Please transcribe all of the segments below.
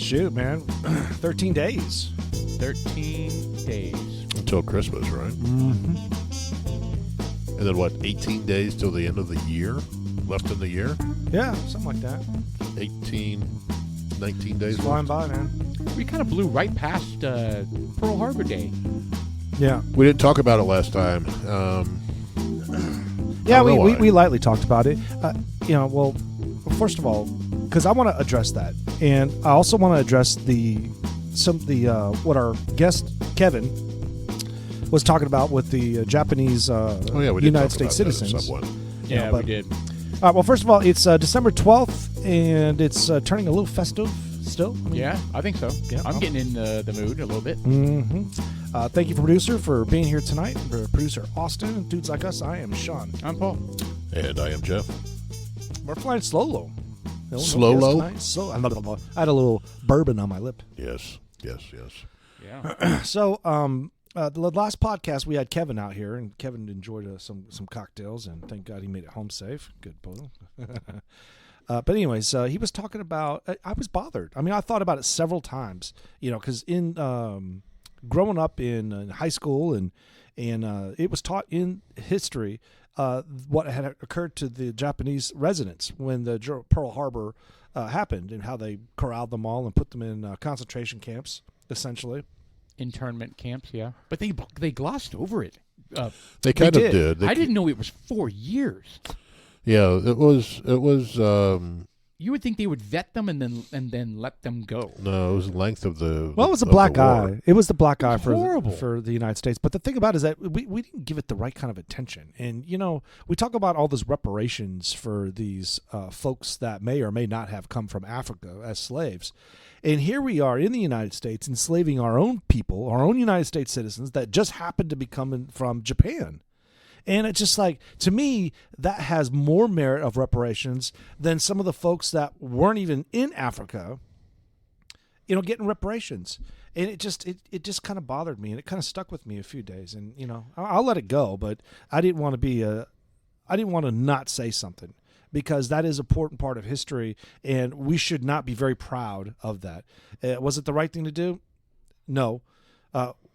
Shoot, man. 13 days. 13 days. Until Christmas, right? Mm-hmm. And then what, 18 days till the end of the year? Left in the year? Yeah, something like that. 19 days Flying left. by, man. We kind of blew right past Pearl Harbor Day. Yeah. We didn't talk about it last time. Yeah, I don't know why. we lightly talked about it. Well, first of all, because I want to address that, and I also want to address what our guest Kevin was talking about with the Japanese we did United talk States about that at citizens. some point. Yeah, but- we did. Well, first of all, it's December 12th, and it's turning a little festive still. I mean, Yeah, I think so. Yeah. I'm getting in the mood a little bit. Mm-hmm. Thank you, producer, for being here tonight. For producer Austin, dudes like us, I am Sean. I'm Paul. And I am Jeff. We're flying slow-lo. Slow-lo? So I had a little bourbon on my lip. Yes. Yeah. So, the last podcast we had Kevin out here, and Kevin enjoyed some cocktails, and thank God he made it home safe. Good boy. But anyways, he was talking about. I was bothered. I mean, I thought about it several times. Because in growing up in high school, and it was taught in history what had occurred to the Japanese residents when the Pearl Harbor happened, and how they corralled them all and put them in concentration camps, essentially. Internment camps, yeah. But they glossed over it. They kind of did. did. I didn't know it was 4 years. Yeah, it was. You would think they would vet them and then let them go. No, it was the length of the. Well, it was a of black the war. eye. It was the black eye horrible. for the United States. But the thing about it is that we didn't give it the right kind of attention. And, we talk about all those reparations for these folks that may or may not have come from Africa as slaves. And here we are in the United States enslaving our own people, our own United States citizens that just happened to be coming from Japan. And it's just like, to me, that has more merit of reparations than some of the folks that weren't even in Africa, getting reparations. And it just kind of bothered me, and it kind of stuck with me a few days. And, I'll let it go, but I didn't want to not say something, because that is an important part of history, and we should not be very proud of that. Was it the right thing to do? No.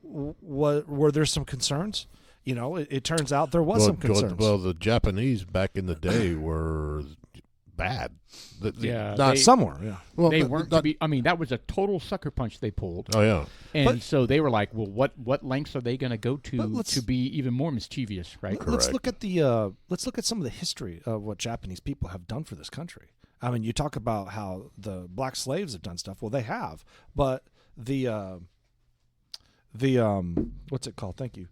Were there some concerns? It turns out there was some concerns. Well, the Japanese back in the day were bad. Somewhere, yeah. Well, They weren't to be. I mean, that was a total sucker punch they pulled. Oh yeah. And so they were like, well, what lengths are they going to go But to be even more mischievous, right? Let's look at some of the history of what Japanese people have done for this country. I mean, you talk about how the black slaves have done stuff. Well, they have, but the what's it called? Thank you.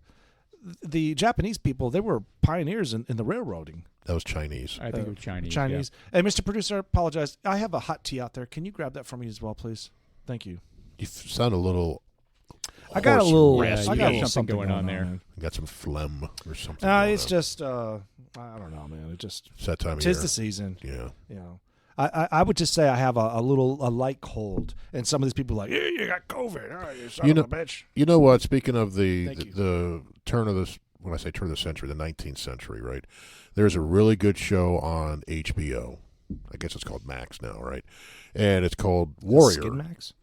The Japanese people, they were pioneers in the railroading. That was Chinese. I think it was Chinese. Chinese. And Mr. Producer, I apologize. I have a hot tea out there. Can you grab that for me as well, please? Thank you. You sound a little. I got a little. Yeah, I you got got something going on there. man. You got some phlegm or something. It's going on. just. I don't know, man. It's that time of Tis year. the season. Yeah. I would just say I have a light cold, and some of these people are like, you got COVID. Oh, you son of a bitch. You know what? Speaking of the Thank you. the turn of this, when I say turn of the century, the 19th century, right? There's a really good show on HBO. I guess it's called Max now, right? And it's called Warrior. Skinmax?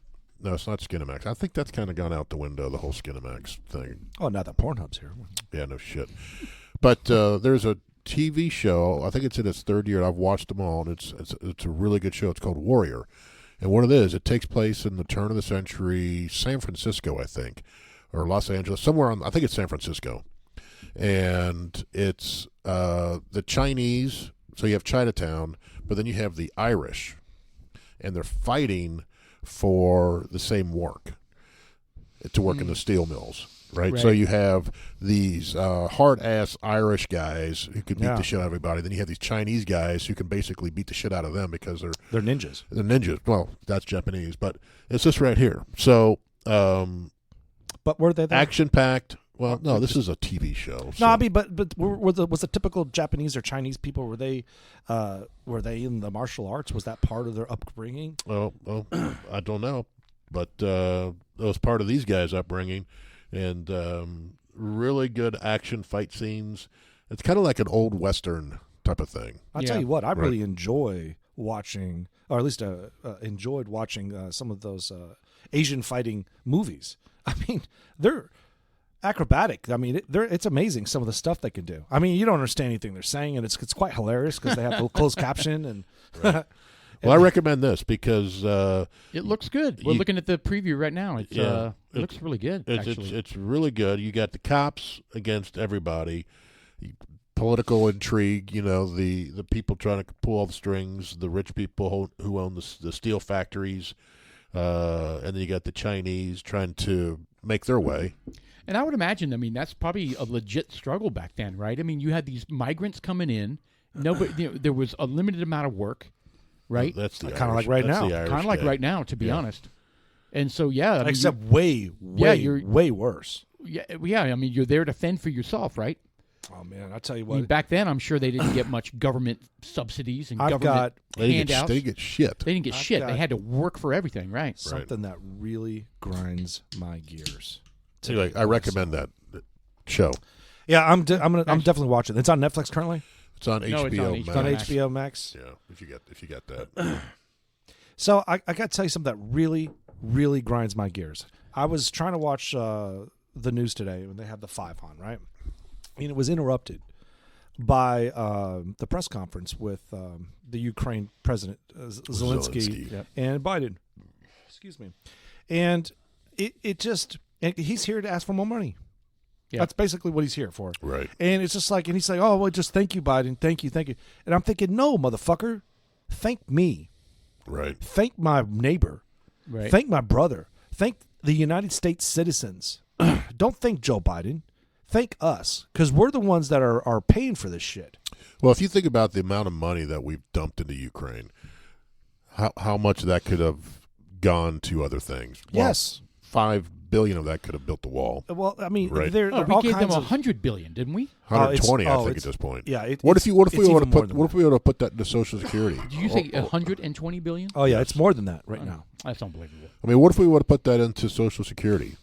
No, it's not Skinamax. I think that's kind of gone out the window, the whole Skinamax thing. Oh, now that Pornhub's here. Yeah, no shit. But there's a TV show. I think it's in its third year. And I've watched them all, and it's a really good show. It's called Warrior, and what it is, it takes place in the turn of the century, San Francisco, I think, or Los Angeles, somewhere on. I think it's San Francisco, and it's the Chinese. So you have Chinatown, but then you have the Irish, and they're fighting for the same work to work in the steel mills. Right, so you have these hard-ass Irish guys who can beat the shit out of everybody. Then you have these Chinese guys who can basically beat the shit out of them because They're ninjas. they're ninjas. Well, that's Japanese, but it's this right here. So, But were they there? action-packed. Well, no, this is a TV show. No, I mean, but was the typical Japanese or Chinese people, were they in the martial arts? Was that part of their upbringing? Well, I don't know, but it was part of these guys' upbringing. And really good action fight scenes. It's kind of like an old Western type of thing. I'll tell you what, I really enjoy watching, or at least enjoyed watching some of those Asian fighting movies. I mean, they're acrobatic. I mean, it's amazing some of the stuff they can do. I mean, you don't understand anything they're saying, and it's quite hilarious because they have the closed caption and. Right. Well, I recommend this because it looks good. We're looking at the preview right now. It looks really good. It's really good. You got the cops against everybody, political intrigue. You know, the people trying to pull all the strings, the rich people who own the steel factories, and then you got the Chinese trying to make their way. And I would imagine, I mean, that's probably a legit struggle back then, right? I mean, you had these migrants coming in. Nobody, there was a limited amount of work, right? That's the kind of like right now. Kind of like right now, to be honest. And so, I mean, except way worse. Yeah. I mean, you're there to fend for yourself, right? Oh man, I tell you I what. mean, back then, I'm sure they didn't get much government subsidies and government handouts. They didn't get shit. They didn't get shit. They had to work for everything, right? Something that really grinds my gears. Anyway, I recommend that show. Yeah, I'm definitely watching. It's on Netflix currently. It's on HBO Max. It's on HBO Max. Yeah, if you get that. So I got to tell you something that really, really grinds my gears. I was trying to watch the news today when they had the 5 on, right? And it was interrupted by the press conference with the Ukraine president Zelensky. And Biden. Excuse me. And it just, and he's here to ask for more money. Yeah. That's basically what he's here for. Right. And it's just like, and he's like, oh, well, just thank you, Biden. Thank you. And I'm thinking, no, motherfucker. Thank me. Right. Thank my neighbor. Right. Thank my brother. Thank the United States citizens. Don't thank Joe Biden. Thank us, because we're the ones that are paying for this shit. Well, if you think about the amount of money that we've dumped into Ukraine, how much of that could have gone to other things? Well, Yes. $5 billion of that could have built the wall. Well, I mean, Right. there we all gave them kinds of $100 billion, didn't we? 120, I think, at this point. Yeah. What if we would have put? put that into Social Security? Did you say $120 billion? Oh yeah, it's more than that right now. That's unbelievable. I mean, what if we would have put that into Social Security?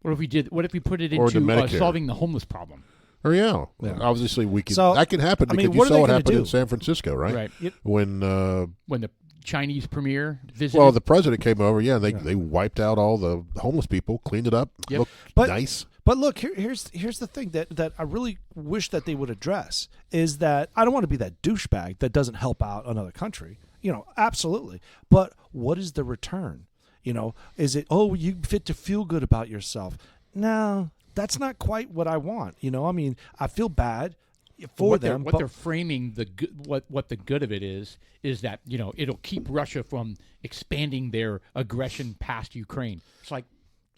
What if we did? What if we put it Or the into Medicare. solving the homeless problem? Or yeah. Obviously we can. So, that can happen I mean, because what you are saw they what gonna happened do? in San Francisco, right? Right. When the Chinese premier visited. well, the president came over. Yeah, they wiped out all the homeless people, cleaned it up, looked nice. But look, here's the thing that I really wish that they would address is that I don't want to be that douchebag that doesn't help out another country. You know, absolutely. But what is the return? You know, is it, oh, you fit to feel good about yourself? No, that's not quite what I want. You know, I mean, I feel bad for them. What they're framing what the good of it is that, you know, it'll keep Russia from expanding their aggression past Ukraine. It's like,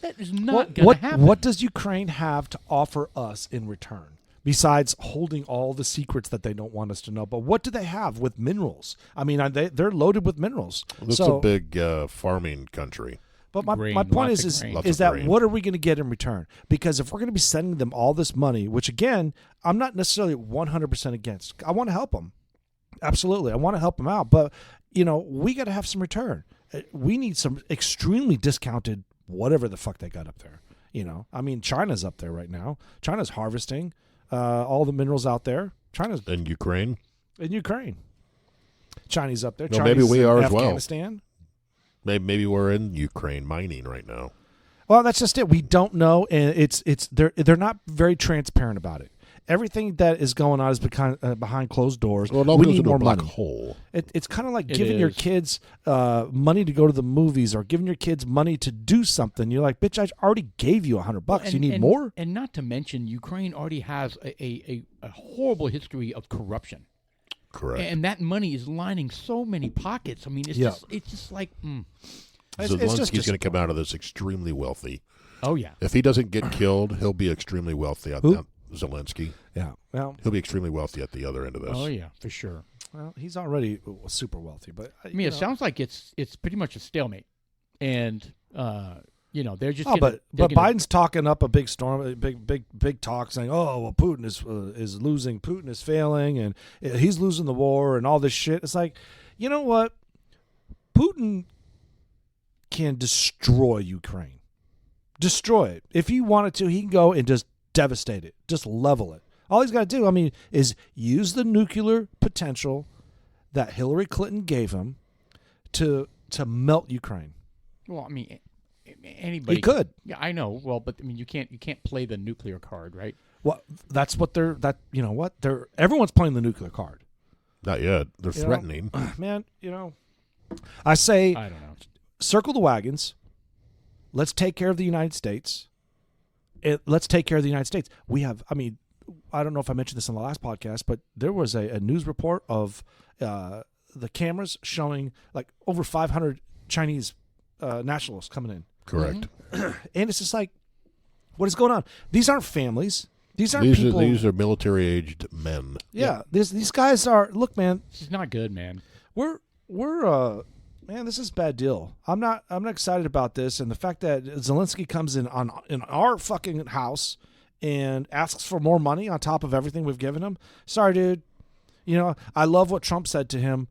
that is not going to happen. What does Ukraine have to offer us in return? Besides holding all the secrets that they don't want us to know. But what do they have with minerals? I mean, they're loaded with minerals. It's a big farming country. But my point is that what are we going to get in return? Because if we're going to be sending them all this money, which again, I'm not necessarily 100% against. I want to help them. Absolutely. I want to help them out. But, you know, we got to have some return. We need some extremely discounted whatever the fuck they got up there. You know, I mean, China's up there right now. China's harvesting all the minerals out there. China's in Ukraine. Chinese up there. Well, Chinese maybe we are as well. Afghanistan. Maybe we're in Ukraine mining right now. Well, that's just it. We don't know, and they're not very transparent about it. Everything that is going on is behind closed doors. Well, it all we goes need into more a black money. hole. It's kind of like giving your kids money to go to the movies, or giving your kids money to do something. You're like, bitch, I already gave you $100. You need more? And not to mention, Ukraine already has a horrible history of corruption. Correct. And that money is lining so many pockets. I mean, it's just like. Zelensky's going to come out of this extremely wealthy. Oh yeah. If he doesn't get killed, he'll be extremely wealthy. Zelensky. Yeah. Well, he'll be extremely wealthy at the other end of this. Oh yeah, for sure. Well, he's already super wealthy, but I mean, it sounds like it's pretty much a stalemate, and you know, they're just. But Biden's talking up a big storm, big talk, saying, "Oh, well, Putin is losing, Putin is failing, and he's losing the war, and all this shit." It's like, you know what? Putin can destroy Ukraine, destroy it. If he wanted to, he can go and just devastate it, just level it. All he's got to do, I mean, is use the nuclear potential that Hillary Clinton gave him to melt Ukraine. Well, I mean, anybody He could. Yeah, I know. Well, but I mean, you can't play the nuclear card, right? Well, that's what everyone's playing the nuclear card. Not yet. They're threatening. Man, I say I don't know. circle the wagons. Let's take care of the United States. Let's take care of the United States. We have, I mean, I don't know if I mentioned this in the last podcast, but there was a news report of the cameras showing like over 500 Chinese nationals coming in. Correct. And it's just like, what is going on? These aren't families. These aren't people. These are military-aged men. Yeah, these guys are. Look, man, This is not good, man. we're man, this is a bad deal. I'm not excited about this, and the fact that Zelensky comes in our fucking house and asks for more money on top of everything we've given him. Sorry, dude. I love what Trump said to him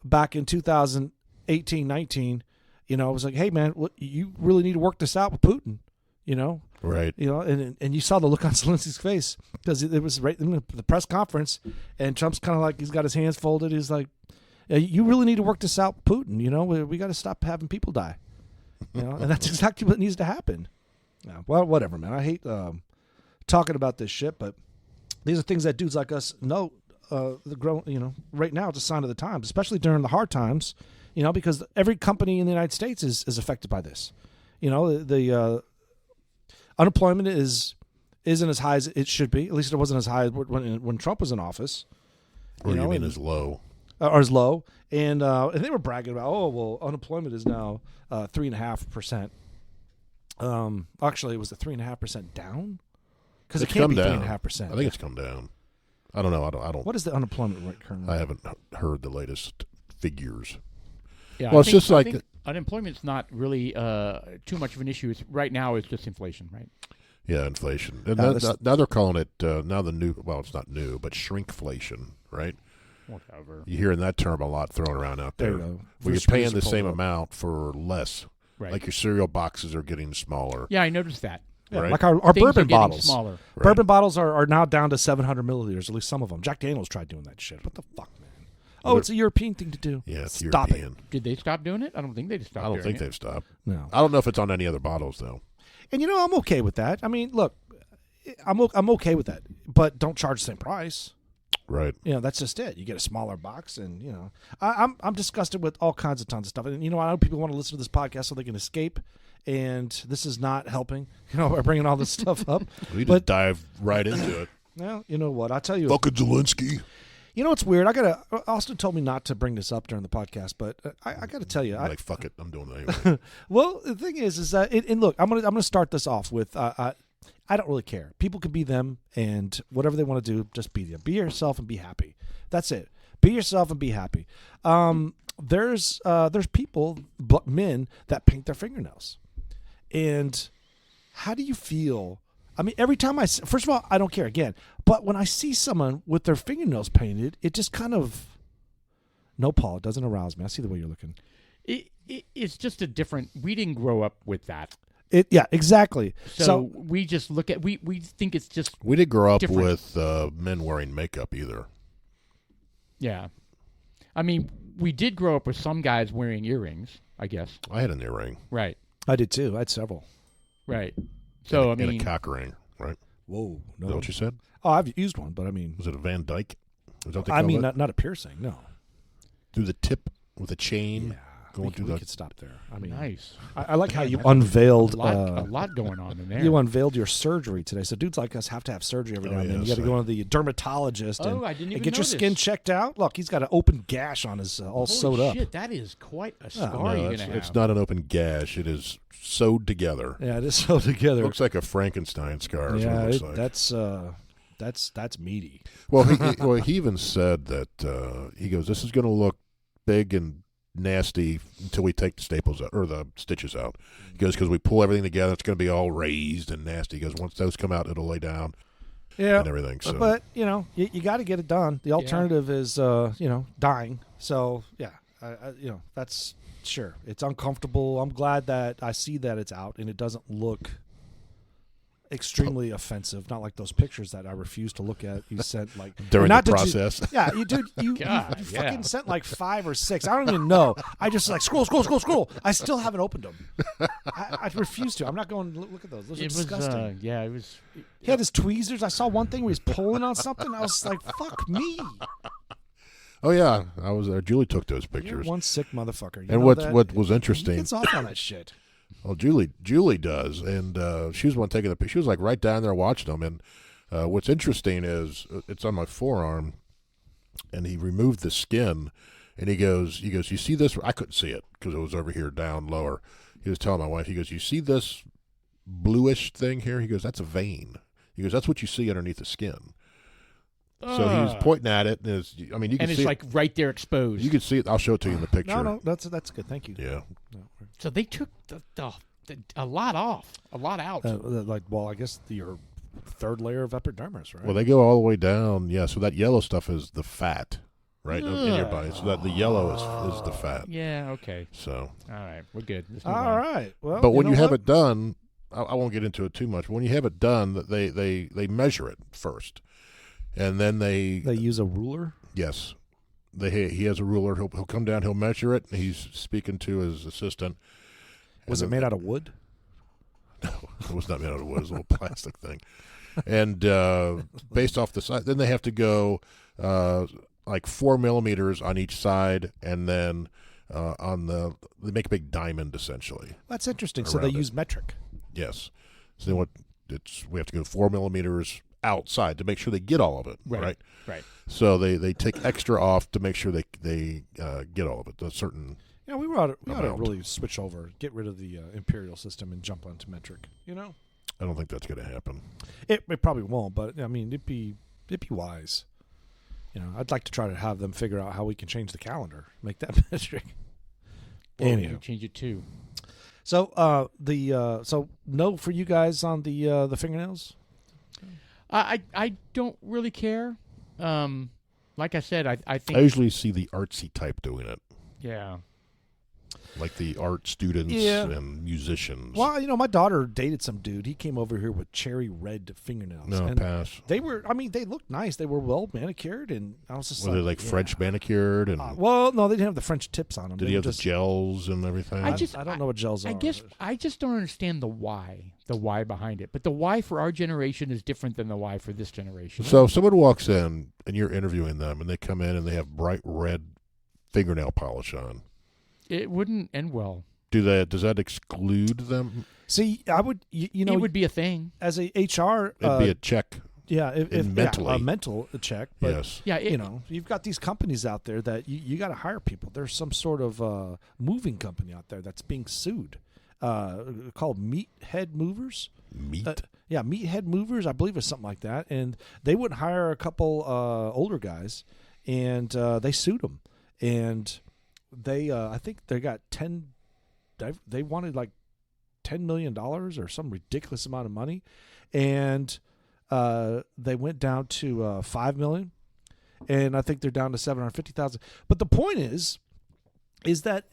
back in 2018-19. It was like, hey man, you really need to work this out with Putin. Right. And you saw the look on Zelensky's face because it was right in the press conference, and Trump's kind of like, he's got his hands folded. He's like, you really need to work this out with Putin. We got to stop having people die. And that's exactly what needs to happen. Yeah, well, whatever, man. I hate talking about this shit, but these are things that dudes like us know. Right now it's a sign of the times, especially during the hard times. Because every company in the United States is affected by this. The unemployment isn't as high as it should be. At least it wasn't as high when Trump was in office. Or you mean as low? Or as low, and they were bragging about, unemployment is now 3.5%. Actually, it was the 3.5% down because it can't be 3.5%. I think it's come down. I don't know. I don't. What is the unemployment rate currently? I haven't heard the latest figures. Yeah, Well, I think unemployment's not really too much of an issue. Right now, it's just inflation, right? Yeah, inflation. And now they're calling it now the new. Well, it's not new, but shrinkflation, right? Whatever. You're hearing that term a lot thrown around out there. There you go. Where you're paying the same amount for less. Right. Like your cereal boxes are getting smaller. Yeah, I noticed that. Yeah, Right. like our Things are bourbon getting bottles. smaller. Right. Bourbon bottles are now down to 700 milliliters, at least some of them. Jack Daniels tried doing that shit. What the fuck, man? Oh, it's a European thing to do. Yeah, it's Stop European. it. Did they stop doing it? I don't think they stopped. I don't think it. they've stopped. No. I don't know if it's on any other bottles though. And I'm okay with that. I mean, look, I'm okay with that, but don't charge the same price. Right. That's just it. You get a smaller box, and I'm disgusted with all kinds of tons of stuff. And I know people want to listen to this podcast so they can escape, and this is not helping. By bringing all this stuff up. We just dive right into it. Well, you know what? I'll tell you. Fucking Zelensky. It's weird. Austin told me not to bring this up during the podcast, but I got to tell you, Like fuck it, I'm doing it anyway. well, the thing is that, and look, I'm gonna start this off with, I don't really care. People can be them, and whatever they want to do, just be them. Be yourself and be happy. That's it. Be yourself and be happy. There's people, men, that paint their fingernails, and how do you feel? I mean, every time first of all, I don't care again, but when I see someone with their fingernails painted, it just kind of, no, Paul, it doesn't arouse me. I see the way you're looking. It's just a different. We didn't grow up with that. Yeah, exactly. So we just look at we think it's just. We didn't grow up different. with men wearing makeup either. Yeah, I mean, we did grow up with some guys wearing earrings. I guess. I had an earring. Right. I did too. I had several. Right. So and a cock ring, right? Whoa, Is that what you said? Oh, I've used one, but I mean, Was it a Van Dyke? Is that what they I call mean, it? not a piercing. No. Through the tip with a chain. Yeah. Going through we the could stop there. I mean, nice. I like how you That's unveiled a lot going on in there. You unveiled your surgery today. So dudes like us have to have surgery every now and then. You got to go to the dermatologist and, I didn't even and get notice. your skin checked out. Look, he's got an open gash on his all Holy sewed up. shit, that is quite a scar No, you're it's, gonna have. it's not an open gash. It is sewed together. Yeah, it is sewed together. Looks like a Frankenstein scar. Is what it looks like. That's meaty. Well, he even said that he goes, "This is going to look big and nasty until we take the staples out, or the stitches out." He goes, "Because we pull everything together, it's going to be all raised and nasty." He goes, "Once those come out, it'll lay down Yeah, and everything." So, but you got to get it done. The alternative is dying. So yeah, that's sure. It's uncomfortable. I'm glad that I see that it's out and it doesn't look extremely offensive. Not like those pictures that I refuse to look at. You sent like During not the that process. you dude, you God, fucking yeah. sent like 5 or 6. I don't even know. I just like scroll. I still haven't opened them. I refuse to. I'm not going to look at those. Those are disgusting. It was. He had his tweezers. I saw one thing where he's pulling on something. I was like, "Fuck me!" Oh yeah, I was there. Julie took those You're pictures. one sick motherfucker. You And know that? what was He interesting? gets off on that shit. Well, Julie does, and she was one taking the. She was like right down there watching them. And what's interesting is it's on my forearm, and he removed the skin, and he goes, you see this? I couldn't see it because it was over here down lower. He was telling my wife, he goes, you see this bluish thing here? He goes, that's a vein. He goes, that's what you see underneath the skin. So he was pointing at it, and you can and it's see like right there exposed. You can see it. I'll show it to you in the picture. No, that's good. Thank you. Yeah. So they took a lot off, a lot out. I guess your third layer of epidermis, right? Well, they go all the way down. Yeah. So that yellow stuff is the fat, right, in your body. So that the yellow is the fat. Yeah. Okay. So. All right, we're good. Let's move all on. right. Well, But when you have what? it done, I won't get into it too much. When you have it done, they measure it first, and then they use a ruler. Yes. He has a ruler. He'll come down. He'll measure it. He's speaking to his assistant. Was it made out of wood? No, it was not made out of wood. It was a little plastic thing. And based off the size, then they have to go like 4 millimeters on each side, and then they make a big diamond essentially. That's interesting. So they use metric. Yes. So we have to go 4 millimeters outside to make sure they get all of it. Right. So they take extra off to make sure they get all of it. A certain. Yeah, we ought to really switch over, get rid of the imperial system, and jump onto metric. You know, I don't think that's going to happen. it probably won't, but I mean, it'd be wise. You know, I'd like to try to have them figure out how we can change the calendar, make that metric. Well, we can change it too. So so no for you guys on the fingernails. I don't really care. Like I said, I think I usually see the artsy type doing it. Yeah. Like the art students Yeah. and musicians. Well, my daughter dated some dude. He came over here with cherry red fingernails. No, and pass. they looked nice. They were well manicured, and I was just Were they like French manicured and well, no, they didn't have the French tips on them. did They he were have the just, gels and everything? I don't know what gels are. I just don't understand the why behind it. But the why for our generation is different than the why for this generation. So if someone walks in and you're interviewing them and they come in and they have bright red fingernail polish on, it wouldn't end well. does that exclude them? See, I would, it would be a thing. as a HR. It'd be a check. Yeah, if mentally. a mental check. But, Yes. Yeah, you've got these companies out there that you got to hire people. There's some sort of moving company out there that's being sued, called Meathead Movers. Meathead Movers, I believe it's something like that. And they wouldn't hire a couple older guys, and they sued them. And they, I think they got they wanted like $10 million or some ridiculous amount of money, and they went down to $5 million, and I think they're down to $750,000. But the point is that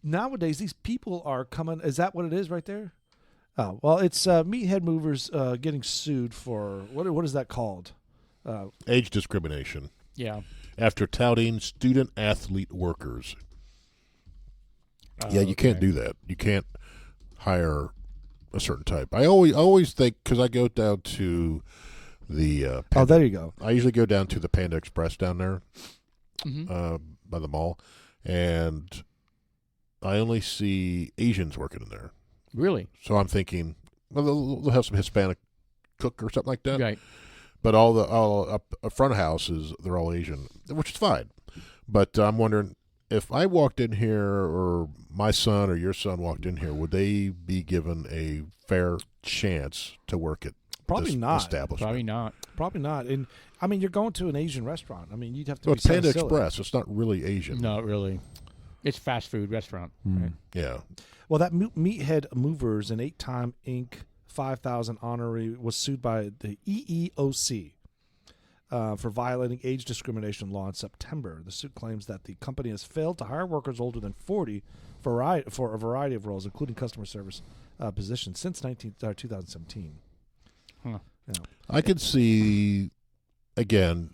nowadays these people are coming. Is that what it is right there? Oh well, it's Meathead Movers getting sued for what is that called? Age discrimination. Yeah. After touting student athlete workers. You can't do that. You can't hire a certain type. I always think, because I go down to the there you go. I usually go down to the Panda Express down there by the mall, and I only see Asians working in there. Really? So I'm thinking, well, they'll have some Hispanic cook or something like that. Right. But all up front of house they're all Asian, which is fine. But I'm wondering, if I walked in here, or my son or your son walked in here, would they be given a fair chance to work at this establishment? Probably not. And I mean, you're going to an Asian restaurant. I mean, you'd have to. Well, be it's Panda silly. Express. It's not really Asian. Not really. It's fast food restaurant. Right? Yeah. Well, that Meathead Movers, an 8-time Inc. 5,000 honoree, was sued by the EEOC for violating age discrimination law in September. The suit claims that the company has failed to hire workers older than 40 for a variety of roles, including customer service positions, since 2017. Huh. I could see, again,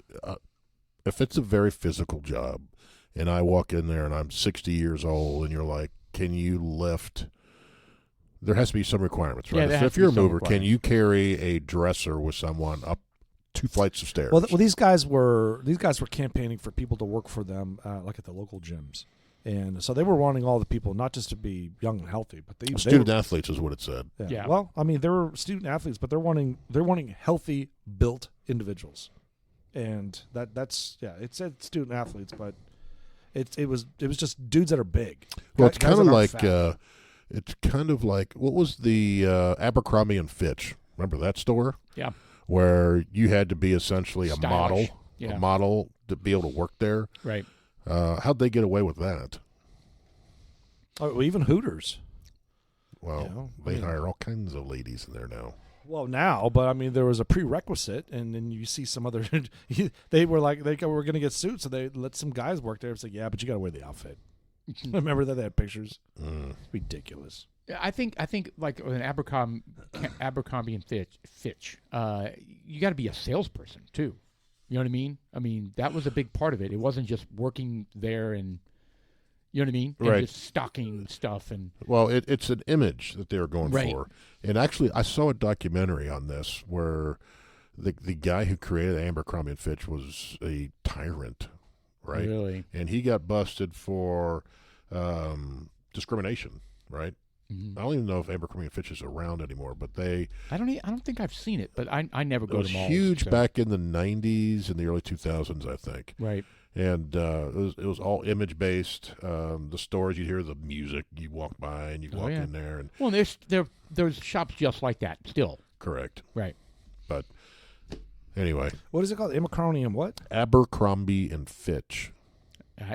if it's a very physical job, and I walk in there and I'm 60 years old, and you're like, can you lift? There has to be some requirements, right? Yeah, If you're a mover, can you carry a dresser with someone up 2 flights of stairs? Well, these guys were campaigning for people to work for them, like at the local gyms, and so they were wanting all the people not just to be young and healthy, but student athletes is what it said. Yeah. Well, I mean, they were student athletes, but they're wanting healthy, built individuals, and that's it said student athletes, but it was just dudes that are big. Well, it's guys kind of that like aren't fat. what was the Abercrombie and Fitch? Remember that store? Yeah. Where you had to be essentially a Stylish. model to be able to work there. Right. How'd they get away with that? Oh, even Hooters. Well, they hire all kinds of ladies in there now. Well, now, but I mean, there was a prerequisite, and then you see some other. They were like, they were going to get suits, so they let some guys work there. It's like, yeah, but you got to wear the outfit. Remember that they had pictures? Ridiculous. I think like an Abercrombie and Fitch, you got to be a salesperson too. You know what I mean? I mean, that was a big part of it. It wasn't just working there and, you know what I mean? And right. just stocking stuff and. Well, it's an image that they were going right. for. And actually, I saw a documentary on this where the guy who created Abercrombie and Fitch was a tyrant, right? Really? And he got busted for discrimination, right? Mm-hmm. I don't even know if Abercrombie and Fitch is around anymore, but I don't think I've seen it, but I never go to malls. It was huge back in the 90s and the early 2000s, I think. Right. And it was all image based. The stores, you'd hear the music, you walk by and you walk in there. And well, there's shops just like that still. correct. Right. But anyway, What is it called? Abercrombie and what? Abercrombie and Fitch.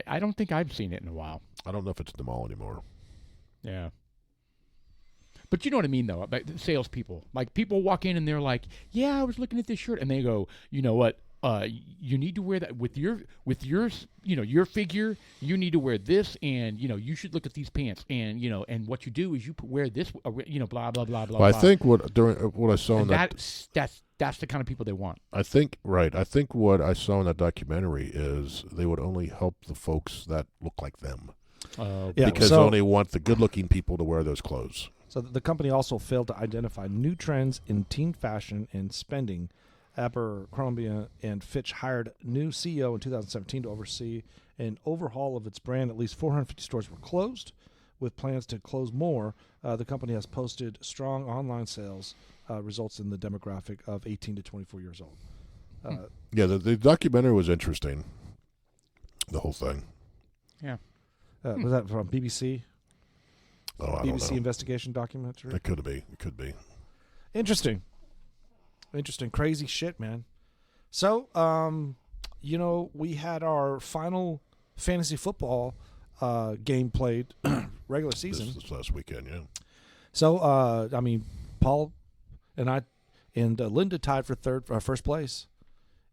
I don't think I've seen it in a while. I don't know if it's at the mall anymore. Yeah. But you know what I mean, though, about salespeople. Like, people walk in and they're like, yeah, I was looking at this shirt. And they go, you know what? You need to wear that with your your figure. You need to wear this, and you should look at these pants, and and what you do is you wear this, blah blah blah blah. Well, I think what I saw in that's the kind of people they want. I think what I saw in that documentary is they would only help the folks that look like them. Because they only want the good-looking people to wear those clothes. So the company also failed to identify new trends in teen fashion and spending. Abercrombie and Fitch hired new CEO in 2017 to oversee an overhaul of its brand. At least 450 stores were closed, with plans to close more. The company has posted strong online sales results in the demographic of 18 to 24 years old. The documentary was interesting. The whole thing. Yeah. Was that from BBC? Oh, I don't BBC know. investigation documentary? It could be. It could be. Interesting, crazy shit, man. So, we had our final fantasy football game played regular season. This last weekend, yeah. So, Paul and I and Linda tied for first place,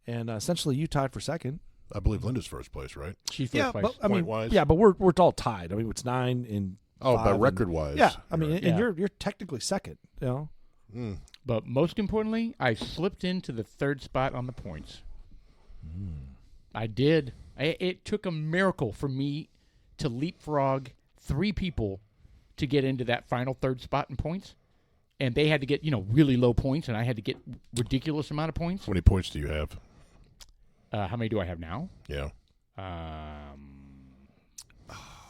and essentially you tied for second. I believe Linda's first place, right? She's first place. But Point-wise? but we're all tied. I mean, it's 9 and by 5 record wise. Yeah, I mean, right. and you're technically second. But most importantly, I slipped into the third spot on the points. I did. It took a miracle for me to leapfrog 3 people to get into that final third spot in points. And they had to get, really low points, and I had to get ridiculous amount of points. How many points do you have? How many do I have now? Yeah.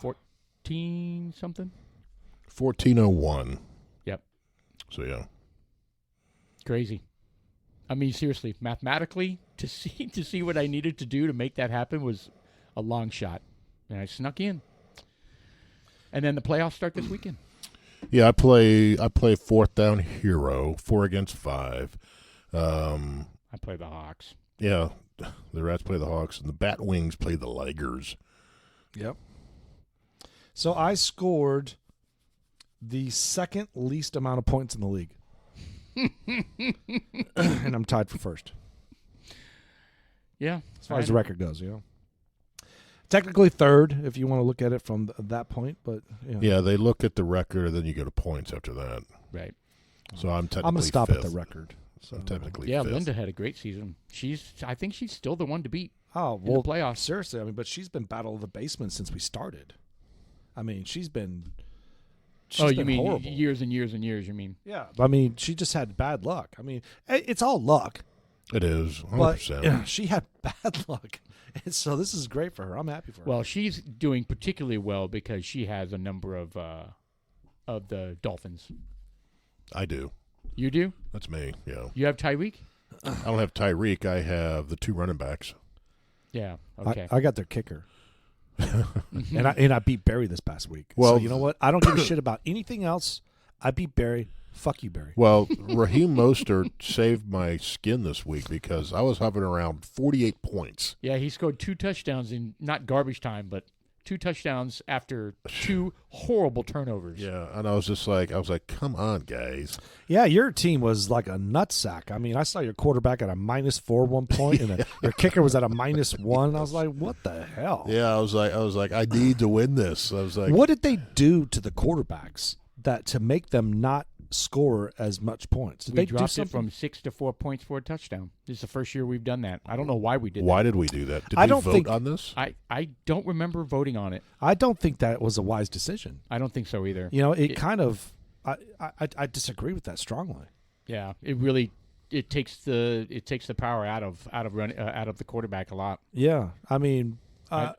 14 something. 1401. Yep. So yeah. Crazy. I mean, seriously, mathematically, to see what I needed to do to make that happen was a long shot, and I snuck in. And then the playoffs start this weekend. Yeah, I play 4th down hero, 4 against 5. I play the Hawks. Yeah, the Rats play the Hawks, and the Batwings play the Ligers. Yep. So I scored the second least amount of points in the league. And I'm tied for first. Yeah. As far as the record goes, Technically third, if you want to look at it from that point, but Yeah, they look at the record, and then you go to points after that. Right. So I'm technically I'm going to stop fifth. at the record. So I'm technically Yeah, fifth. Linda had a great season. I think she's still the one to beat. Oh, in the playoffs. Seriously, I mean, but she's been battle of the basement since we started. I mean, she's been you mean horrible. years and years and years, you mean? Yeah. I mean, she just had bad luck. I mean, it's all luck. It is, 100%. But she had bad luck. And so this is great for her. I'm happy for her. Well, she's doing particularly well because she has a number of the Dolphins. I do. You do? That's me, yeah. You have Tyreek? I don't have Tyreek. I have the 2 running backs. Yeah, okay. I got their kicker. and I beat Barry this past week. Well, so you know what? I don't give a shit about anything else. I beat Barry. Fuck you, Barry. Well, Raheem Mostert saved my skin this week because I was hovering around 48 points. Yeah, he scored 2 touchdowns in not garbage time, but 2 touchdowns after 2 horrible turnovers. Yeah, and I was like, come on, guys. Yeah, your team was like a nutsack. I mean, I saw your quarterback at a -4 one point, and your kicker was at a -1. I was like, what the hell? Yeah, I was like, I need to win this. I was like, What did they do to the quarterbacks to make them not score as much points? Did We they do dropped it something? from 6 to 4 points for a touchdown. This is the first year we've done that. I don't know why we did why that. did we do that? Did I we don't vote think- on this? I don't remember voting on it. I don't think that was a wise decision. I don't think so either. You know, it kind of. I disagree with that strongly. Yeah, it really takes the power out of the quarterback a lot. Yeah, I mean, I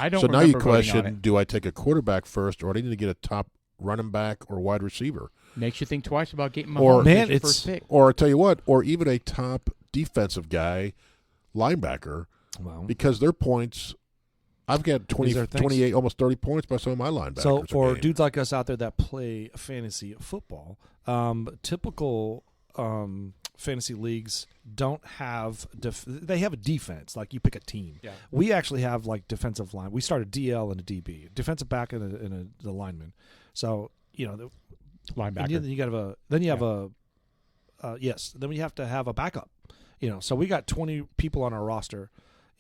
don't. So now remember you voting on question: it. do I take a quarterback first, or do I need to get a top running back or wide receiver? Makes you think twice about getting Mahomes Or- as Man, your it's- first pick. Or I tell you what, or even a top defensive guy, linebacker, well, because their points. I've got 20, These are things- 28, almost 30 points by some of my linebackers. so a for game. dudes like us out there that play fantasy football, typical fantasy leagues don't have they have a defense. Like you pick a team. Yeah. We actually have like defensive line. We start a DL and a DB, defensive back and the lineman. So you know, Linebacker. and you got a then you have a yes. Then we have to have a backup. You know, so we got 20 people on our roster,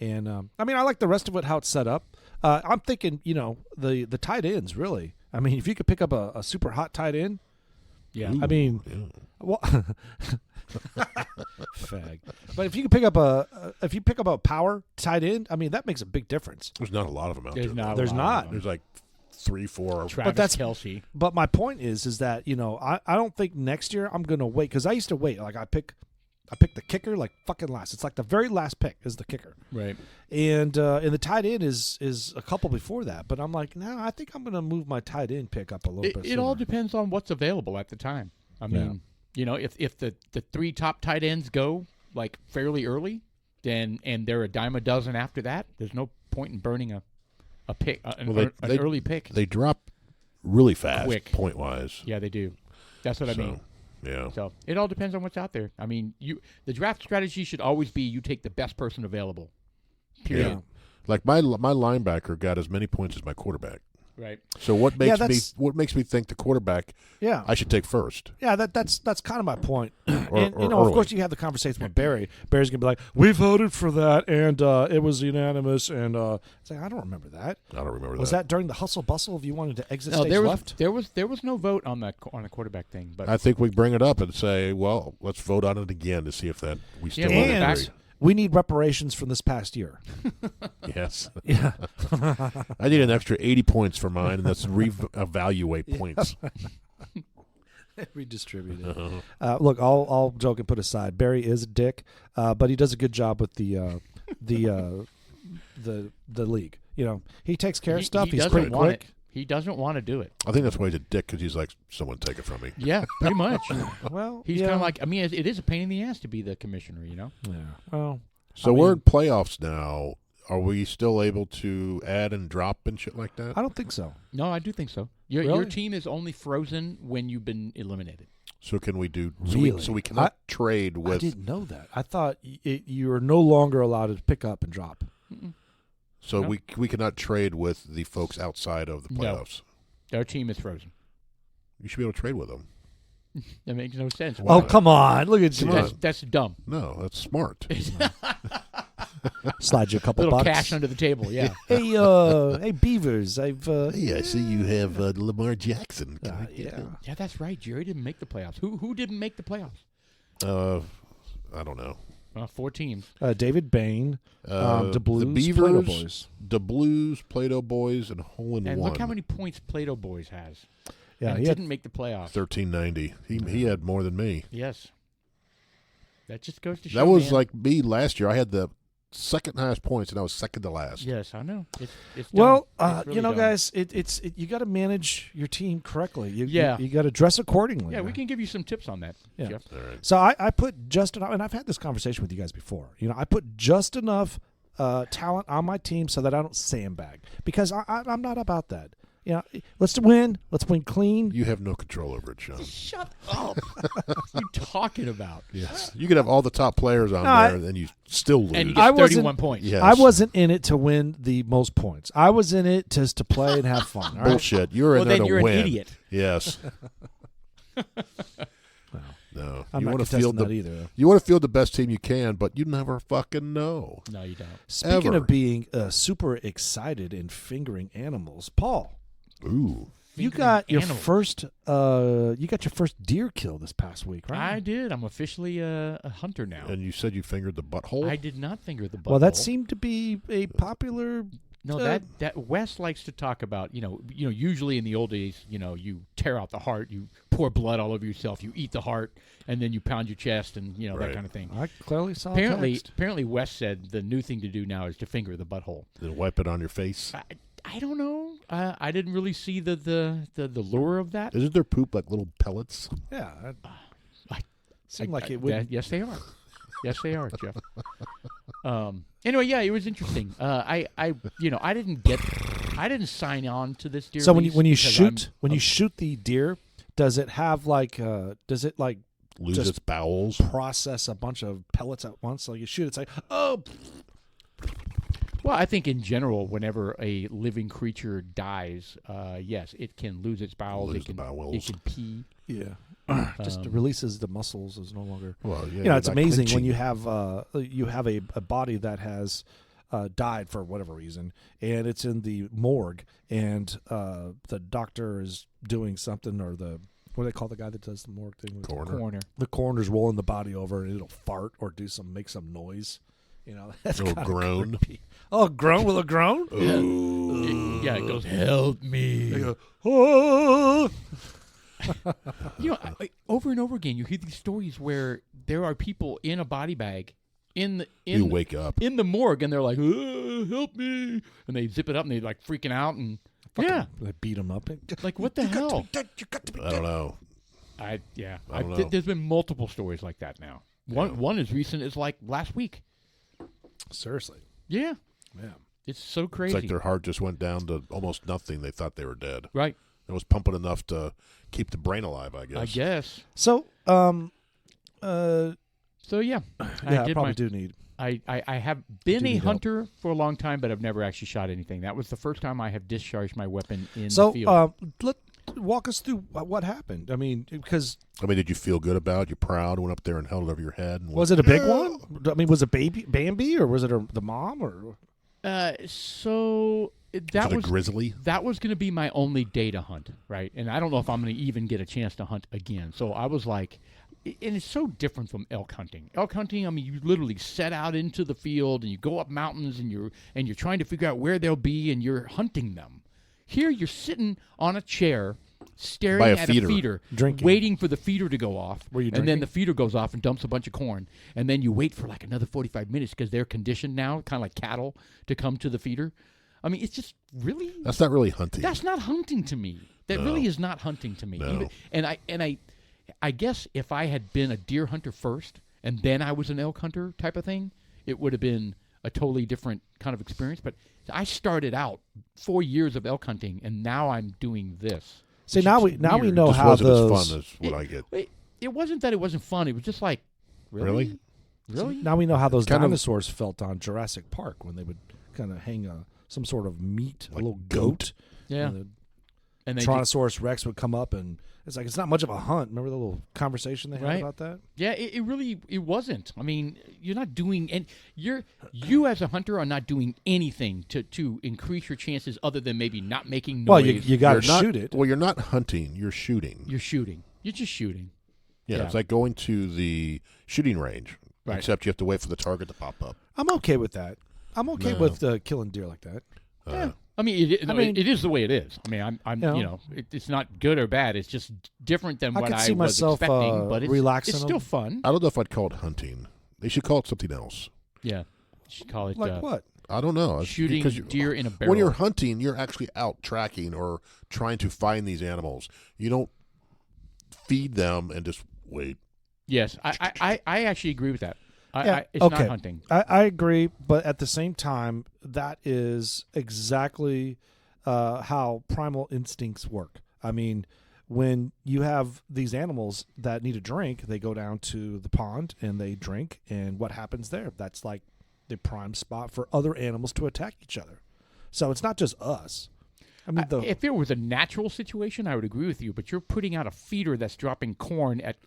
and I mean I like the rest of it how it's set up. I'm thinking the tight ends really. I mean if you could pick up a super hot tight end. Yeah. I mean, Yeah. well, fag. But if you can pick up a power tight end, I mean that makes a big difference. There's not a lot of them out There's there. not. There's a lot not. of them. There's like 3, 4. Travis that's- Kelce. But my point is that I don't think next year I'm gonna wait because I used to wait. Like I pick the kicker like fucking last. It's like the very last pick is the kicker, Right. and the tight end is a couple before that. But I'm like, no, I think I'm gonna move my tight end pick up a little bit. It all sooner. depends on what's available at the time. I mean, if the 3 top tight ends go like fairly early, then and they're a dime a dozen after that, there's no point in burning a pick, an early pick. They drop really fast, Quick. point wise. Yeah, they do. That's what I mean. Yeah. So it all depends on what's out there. I mean, the draft strategy should always be you take the best person available. Period. Yeah. Like my linebacker got as many points as my quarterback. Right. So what that's- makes me think the quarterback Yeah. I should take first? Yeah, that's kind of my point. Or And of early. course, you have the conversation with Barry. Barry's gonna be like, "We voted for that, and it was unanimous." And it's like, I don't remember that. I don't remember Was that during the hustle bustle of you wanted to exit No, stage there was left? there was no vote on a quarterback thing, but I think we bring it up and say, well, let's vote on it again to see if that we still Yeah, all and agree. we need reparations from this past year. Yes. Yeah, I need an extra 80 points for mine, and let's reevaluate points. redistributed. Uh-huh. Look, all joke and put aside, Barry is a dick, but he does a good job with the league. You know, he takes care of stuff. He He's doesn't pretty want quick. it. He doesn't want to do it. I think that's why he's a dick, because he's like, someone take it from me. Yeah, pretty much. Well, He's yeah. kind of like, I mean, it is a pain in the ass to be the commissioner, you know? Yeah. Well, So I we're mean- in playoffs now. Are we still able to add and drop and shit like that? I don't think so. No, I do think so. Your Really? team is only frozen when you've been eliminated. So can we do? Really? So we cannot trade I with. didn't know that. I thought you are no longer allowed to pick up and drop. Mm-mm. So No. we cannot trade with the folks outside of the No. playoffs. Our team is frozen. You should be able to trade with them. That makes no sense. Why Oh, not? come on. Look at you. Come on. That's dumb. No, that's smart. Slide you a couple Little bucks. cash under the table, yeah. Hey, Beavers. I've. Hey, I see you have Lamar Jackson. yeah. Yeah, that's right. Jerry didn't make the playoffs. Who didn't make the playoffs? I don't know. 4 teams. David Bain, the Blues, the Beavers, Plato Boys. the Blues, Plato Boys, and Hole in And One. look how many points Plato Boys has. Yeah, and he didn't make the playoffs. 1390. He had more than me. Yes. That just goes to show. That was man. like me last year. I had the second highest points, and I was second to last. Yes, I know. It's Well, done. It's really you know, done. guys, you got to manage your team correctly. You got to dress accordingly. Yeah, we can give you some tips on that, Yeah. Jeff. All right. So I put just enough, and I've had this conversation with you guys before. You know, I put just enough talent on my team so that I don't sandbag, because I'm not about that. You know, let's win clean. You have no control over it, Sean. Shut up. What are you talking about? Yes. You could have all the top players on No, there, and then you still lose. And you I get wasn't- 31 points. Yes. I wasn't in it to win the most points. I was in it just to play and have fun. All right? Bullshit. You're Well, in there then to you're win. an idiot. Yes. No. I'm you not want to contesting field that the either. you want to field the best team you can, but you never fucking know. No, you don't. Speaking Ever. of being super excited and fingering animals, Paul, Ooh. you Fingering got your animals. first deer kill this past week, right? I did. I'm officially a hunter now. And you said you fingered the butthole? I did not finger the butthole. Well, that seemed to be a popular. No, that Wes likes to talk about. You know. Usually in the old days, you tear out the heart, you pour blood all over yourself, you eat the heart, and then you pound your chest, and that Right. kind of thing. I clearly saw. Apparently, Wes said the new thing to do now is to finger the butthole. Then wipe it on your face. I don't know. I didn't really see the lure of that. Isn't there poop like little pellets? Yeah, I- seemed like it would. Yes, they are. Yes, they are, Jeff. Anyway, yeah, it was interesting. I didn't sign on to this deer. So when lease you because you shoot the deer, does it have does it Lose Just- its bowels. process a bunch of pellets at once? So you shoot, it's like, oh, Well, I think in general, whenever a living creature dies, yes, it can lose its bowels. Lose It can, the bowels. It can pee. yeah, just releases the muscles. Is no longer. Well, yeah, You know, it's not amazing clinching. when you have a body that has died for whatever reason, and it's in the morgue, and the doctor is doing something, or what do they call the guy that does the morgue thing? Corner. The coroner's rolling the body over, and it'll fart or make some noise. You know, that's It'll kinda groan. creepy. Oh, groan? Will it groan? Yeah, it goes, help me. They go, oh. Over and over again, you hear these stories where there are people in a body bag You in wake up. the morgue, and they're like, help me. And they zip it up, and they're like freaking out. And yeah, They beat him up. like what the hell? You got to be I don't know. I don't know. There's been multiple stories like that now. One as recent as like last week. Seriously. Yeah, Yeah. it's so It's crazy. like their heart just went down to almost nothing. They thought they were dead. Right. It was pumping enough to keep the brain alive, I guess. I guess. So, So yeah, yeah, I did probably do need. I have been Do a need help. hunter for a long time, but I've never actually shot anything. That was the first time I have discharged my weapon in the So, field. walk us through what happened. I mean, because I mean, did you feel good about it? You proud? Went up there and held it over your head? And was it a big one? I mean, was it Bambi, or was it the mom, or? So that Was it was a grizzly? that was going to be my only day to hunt, right? And I don't know if I'm going to even get a chance to hunt again. So I was like, and it's so different from elk hunting. Elk hunting, I mean, you literally set out into the field and you go up mountains and you're trying to figure out where they'll be and you're hunting them. Here, you're sitting on a chair, staring By a at feeder. a feeder, Drinking. waiting for the feeder to go off. Were you and then drinking? the feeder goes off and dumps a bunch of corn. And then you wait for like another 45 minutes because they're conditioned now, kind of like cattle, to come to the feeder. I mean, it's just really... That's not really hunting. That's not hunting to me. That No. really is not hunting to me. No. I guess if I had been a deer hunter first and then I was an elk hunter type of thing, it would have been a totally different kind of experience. But I started out 4 years of elk hunting, and now I'm doing this. See, which now is we weird. know just how wasn't those. as fun as what I get. It wasn't that it wasn't fun. It was just like, really? Really? Now we know how those Kind of- dinosaurs felt on Jurassic Park when they would kind of hang some sort of meat, Like a little goat. Yeah. And the And they Tyrannosaurus Rex would come up, and it's like it's not much of a hunt. Remember the little conversation they had Right. about that? Yeah, it really wasn't. I mean, you're not doing, and you as a hunter are not doing anything to increase your chances other than maybe not making noise. Well, you got to You're not- shoot it. Well, you're not hunting. You're shooting. You're shooting. You're just shooting. Yeah, yeah. it's like going to the shooting range. Right. Except you have to wait for the target to pop up. I'm okay with that. I'm okay No. with killing deer like that. Yeah. I mean, it is the way it is. I mean, it's not good or bad. It's just different than I what could I see was myself, expecting. But it's relaxing still them. fun. I don't know if I'd call it hunting. They should call it something else. Yeah, you should call it Like what? I don't know. It's shooting because deer in a barrel. When you're hunting, you're actually out tracking or trying to find these animals. You don't feed them and just wait. Yes, I actually agree with that. It's okay. not hunting. I agree, but at the same time, that is exactly how primal instincts work. I mean, when you have these animals that need a drink, they go down to the pond and they drink, and what happens there? That's like the prime spot for other animals to attack each other. So it's not just us. I mean, if it was a natural situation, I would agree with you. But you're putting out a feeder that's dropping corn at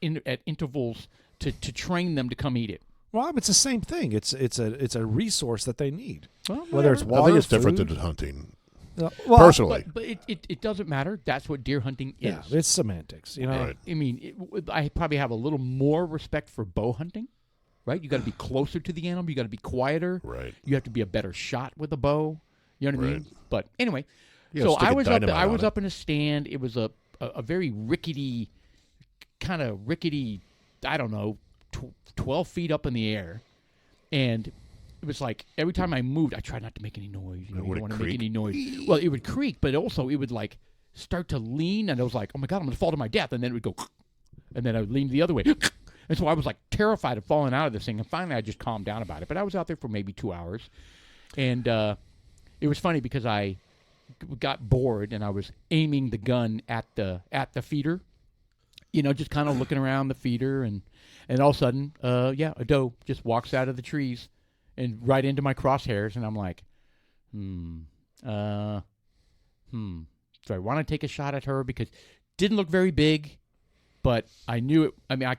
intervals to train them to come eat it. well, it's the same thing. It's a resource that they need. Well, Whether it's water, I think it's different food. than hunting. Well, Personally. But it doesn't matter. That's what deer hunting is. yeah, it's semantics. You know, Right. I mean, I probably have a little more respect for bow hunting, right? You got to be closer to the animal. You got to be quieter. Right. You have to be a better shot with a bow. You know what I mean? Right. But anyway, Yeah, so stick I a was up. dynamite I was on it. up in a stand. It was a very rickety, kind of rickety. I don't know, 12 feet up in the air, and it was like every time I moved, I tried not to make any noise. You know, you Would don't it want to make creak? any noise. Well, it would creak, but also it would like start to lean, and I was like, "Oh my god, I'm going to fall to my death!" And then it would go, and then I would lean the other way, and so I was like terrified of falling out of this thing. And finally, I just calmed down about it. But I was out there for maybe 2 hours, and it was funny because I got bored and I was aiming the gun at the feeder, you know, just kind of looking around the feeder, and all of a sudden, a doe just walks out of the trees and right into my crosshairs, and I'm like, do I want to take a shot at her? Because it didn't look very big, but I knew it. I mean, I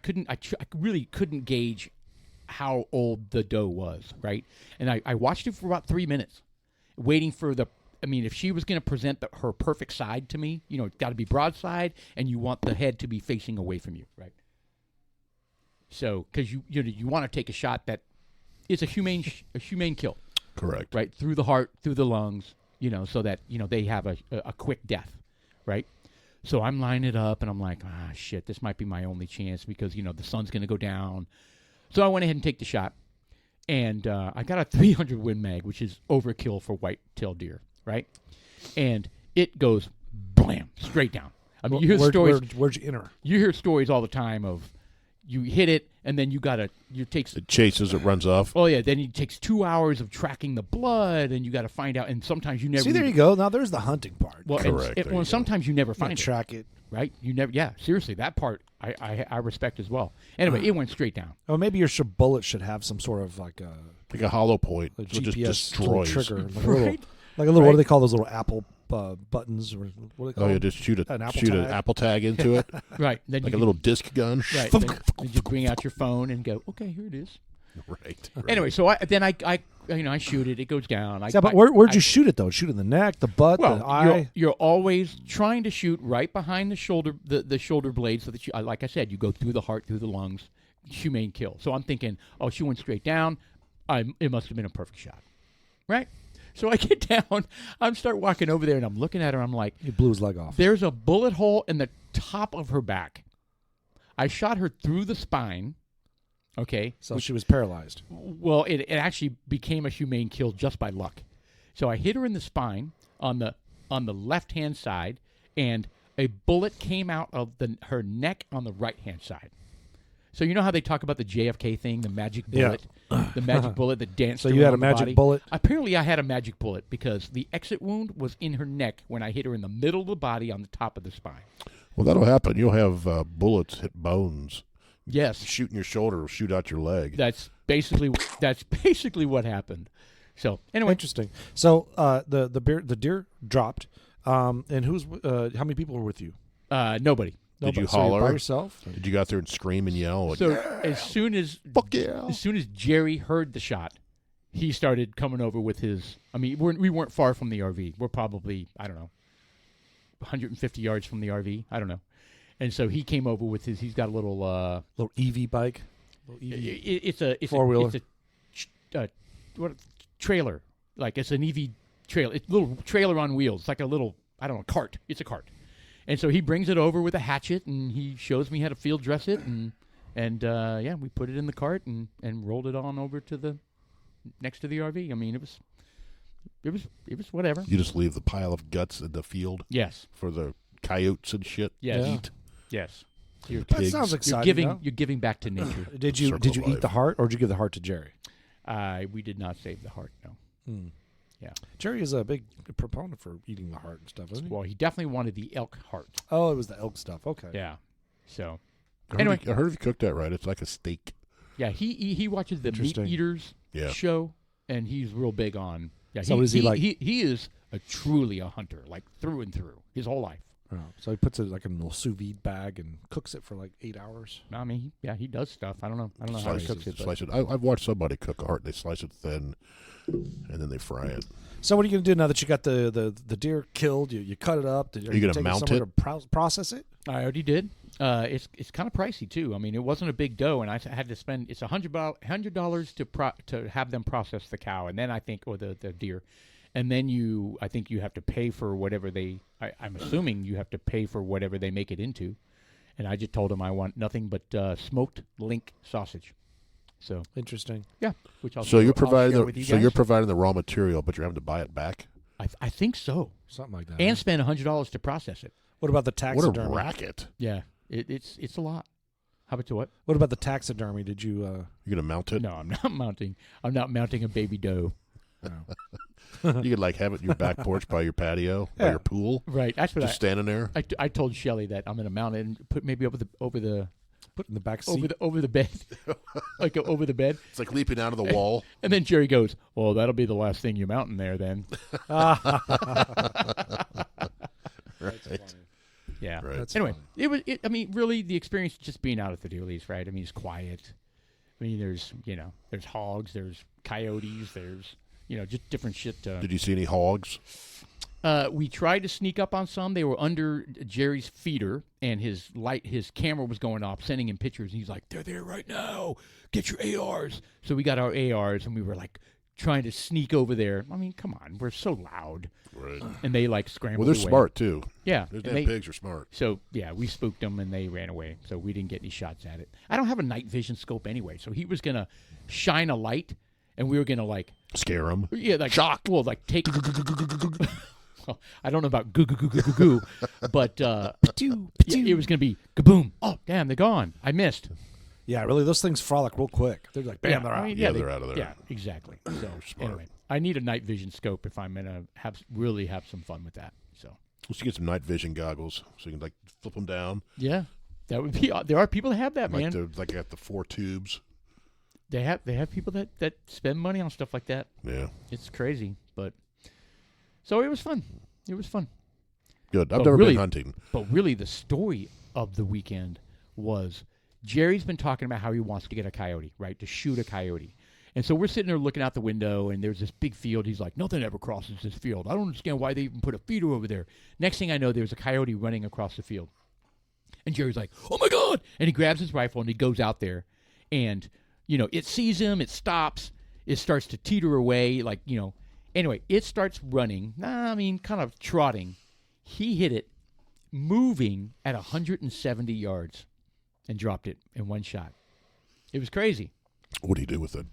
really couldn't gauge how old the doe was, right? And I watched it for about 3 minutes, waiting for if she was going to present her perfect side to me, you know, it's got to be broadside, and you want the head to be facing away from you, right? So, because you want to take a shot that is a humane kill, Correct. right? Through the heart, through the lungs, you know, so that, you know, they have a quick death, right? So I'm lining it up, and I'm like, shit, this might be my only chance because, you know, the sun's going to go down. So I went ahead and take the shot, and I got a 300 Win Mag, which is overkill for white-tailed deer, right? And it goes blam straight down. I mean, you hear stories. Where'd you enter? You hear stories all the time of you hit it, and then it takes. It chases, it runs off. Oh yeah, then it takes 2 hours of tracking the blood, and you got to find out. And sometimes you never. See, there you go. Now there's the hunting part. Well, Correct, there you go. sometimes you never find it. Track it. Right? You never. Yeah, seriously, that part I respect as well. Anyway, it went straight down. Oh, maybe your bullet should have some sort of like Like a hollow point. a It just GPS little destroys. trigger, Right. like a little. What Right. do they call those little Apple buttons? Or what do they call Oh, yeah, them? just shoot An Apple an tag? Apple tag into it. Right. Then Like you a little disc gun. Right. Then you bring out your phone and go, okay, here it is. Right. Anyway, so I shoot it. It goes down. Yeah, but where'd you shoot it though? Shoot in the neck, the butt, Well, the eye. you're always trying to shoot right behind the shoulder, the shoulder blade, so that you, like I said, you go through the heart, through the lungs, humane kill. So I'm thinking, oh, she went straight down. It must have been a perfect shot, right? So I get down, I start walking over there, and I'm looking at her. I'm like, He blew his leg off. there's a bullet hole in the top of her back. I shot her through the spine. Okay, So she was paralyzed. well, it actually became a humane kill just by luck. So I hit her in the spine on the left-hand side, and a bullet came out of her neck on the right-hand side. So you know how they talk about the JFK thing, the magic bullet, the magic bullet that danced. So you had a around the magic body? bullet? Apparently, I had a magic bullet because the exit wound was in her neck when I hit her in the middle of the body on the top of the spine. Well, that'll happen. You'll have bullets hit bones. Yes, Shoot in your shoulder or shoot out your leg. that's basically what happened. So anyway, Interesting. So the deer dropped. And who's how many people were with you? nobody. Did you So you're holler? by yourself? Did you go out there and scream and yell? Like, So as soon as fuck yeah. As soon as Jerry heard the shot, he started coming over with his. I mean, we weren't far from the RV. We're probably, I don't know, 150 yards from the RV. I don't know. And so he came over with his. He's got a little Little EV bike. It's a Four-wheeler? It's a trailer. Like it's an EV trailer. It's a little trailer on wheels. It's like a little, I don't know, cart. It's a cart. And so he brings it over with a hatchet, and he shows me how to field dress it, and we put it in the cart and rolled it on over to the next to the RV. I mean, it was whatever. You just leave the pile of guts in the field. Yes. For the coyotes and shit. Yes. To eat. Yes. That sounds exciting. You're giving back to nature. Did you eat the heart, or did you give the heart to Jerry? We did not save the heart. No. Hmm. Yeah. Jerry is a big proponent for eating the heart and stuff, isn't he? Well, he definitely wanted the elk heart. Oh, it was the elk stuff. Okay. Yeah. So. I heard if you cooked that right, it's like a steak. Yeah. He watches the Meat Eaters show, and he's real big on. Yeah. So is he like? He is truly a hunter, like through and through, his whole life. Oh, so he puts it like in a little sous vide bag and cooks it for like 8 hours. I mean, he does stuff. I don't know how he cooks it. Slice it. I've watched somebody cook a heart. They slice it thin, and then they fry it. So what are you going to do now that you got the deer killed? You cut it up. Are you going to mount it? To process it? I already did. It's kind of pricey too. I mean, it wasn't a big dough, and I had to spend $100 to have them process the cow, and then or the deer. And then I think you have to pay for whatever I'm assuming you have to pay for whatever they make it into. And I just told them I want nothing but smoked link sausage. So interesting. Yeah. Which you're providing the raw material, but you're having to buy it back? I think so. Something like that. And spend $100 to process it. What about the taxidermy? What a racket. Yeah. It's a lot. How about what? What about the taxidermy? Did you You're going to mount it? No, I'm not mounting. I'm not mounting a baby doe. No. You could have it in your back porch by your patio, by your pool. Right. That's what standing there. I told Shelly that I'm going to mount it and put maybe over the put in the back seat over the bed, like over the bed. It's like leaping out of the wall. And then Jerry goes, "Well, that'll be the last thing you mount in there, then." Right. Yeah. Right. That's anyway, funny. I mean, really, the experience just being out at the deer lease, right? I mean, it's quiet. I mean, there's hogs, there's coyotes, there's just different shit. Did you see any hogs? We tried to sneak up on some. They were under Jerry's feeder, and his camera was going off, sending him pictures. And he's like, "They're there right now. Get your ARs." So we got our ARs, and we were like trying to sneak over there. I mean, come on, we're so loud. Right. And they scrambled. Well, they're away. smart too. Yeah. Those damn pigs are smart. So yeah, we spooked them, and they ran away. So we didn't get any shots at it. I don't have a night vision scope anyway, so he was gonna shine a light. And we were going to scare them. Yeah, shock. Well, take. Well, I don't know about goo, but it was going to be kaboom. Oh, damn, they're gone. I missed. Yeah, really, those things frolic real quick. They're like, bam, they're out. I mean, they're out of there. Yeah, exactly. So anyway, I need a night vision scope if I'm going to really have some fun with that. So let's get some night vision goggles so you can flip them down. Yeah, that would be. There are people that have that, man. They got the 4 tubes. They have people that spend money on stuff like that. Yeah. It's crazy, but so it was fun. It was fun. Good. I've never been hunting. But really the story of the weekend was Jerry's been talking about how he wants to get a coyote, right? To shoot a coyote. And so we're sitting there looking out the window, and there's this big field. He's like, "Nothing ever crosses this field. I don't understand why they even put a feeder over there." Next thing I know, there's a coyote running across the field. And Jerry's like, "Oh my God." And he grabs his rifle and he goes out there, and it sees him, it stops, it starts to teeter away, anyway, it starts running, kind of trotting. He hit it moving at 170 yards and dropped it in one shot. It was crazy. What do you do with it?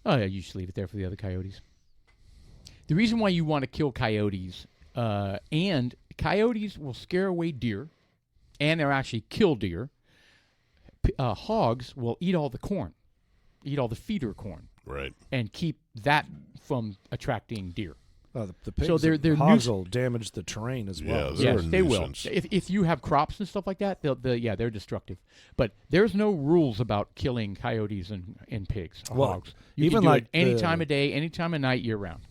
Oh, yeah, you just leave it there for the other coyotes. The reason why you want to kill coyotes, and coyotes will scare away deer, and they'll actually kill deer. Hogs will eat all the corn. Eat all the feeder corn, right, and keep that from attracting deer. The pigs, so they're hogs will damage the terrain as well. Yeah, yes, they will. If you have crops and stuff like that, they're destructive. But there's no rules about killing coyotes and pigs, or hogs. You even can do it any time of day, any time of night, year round.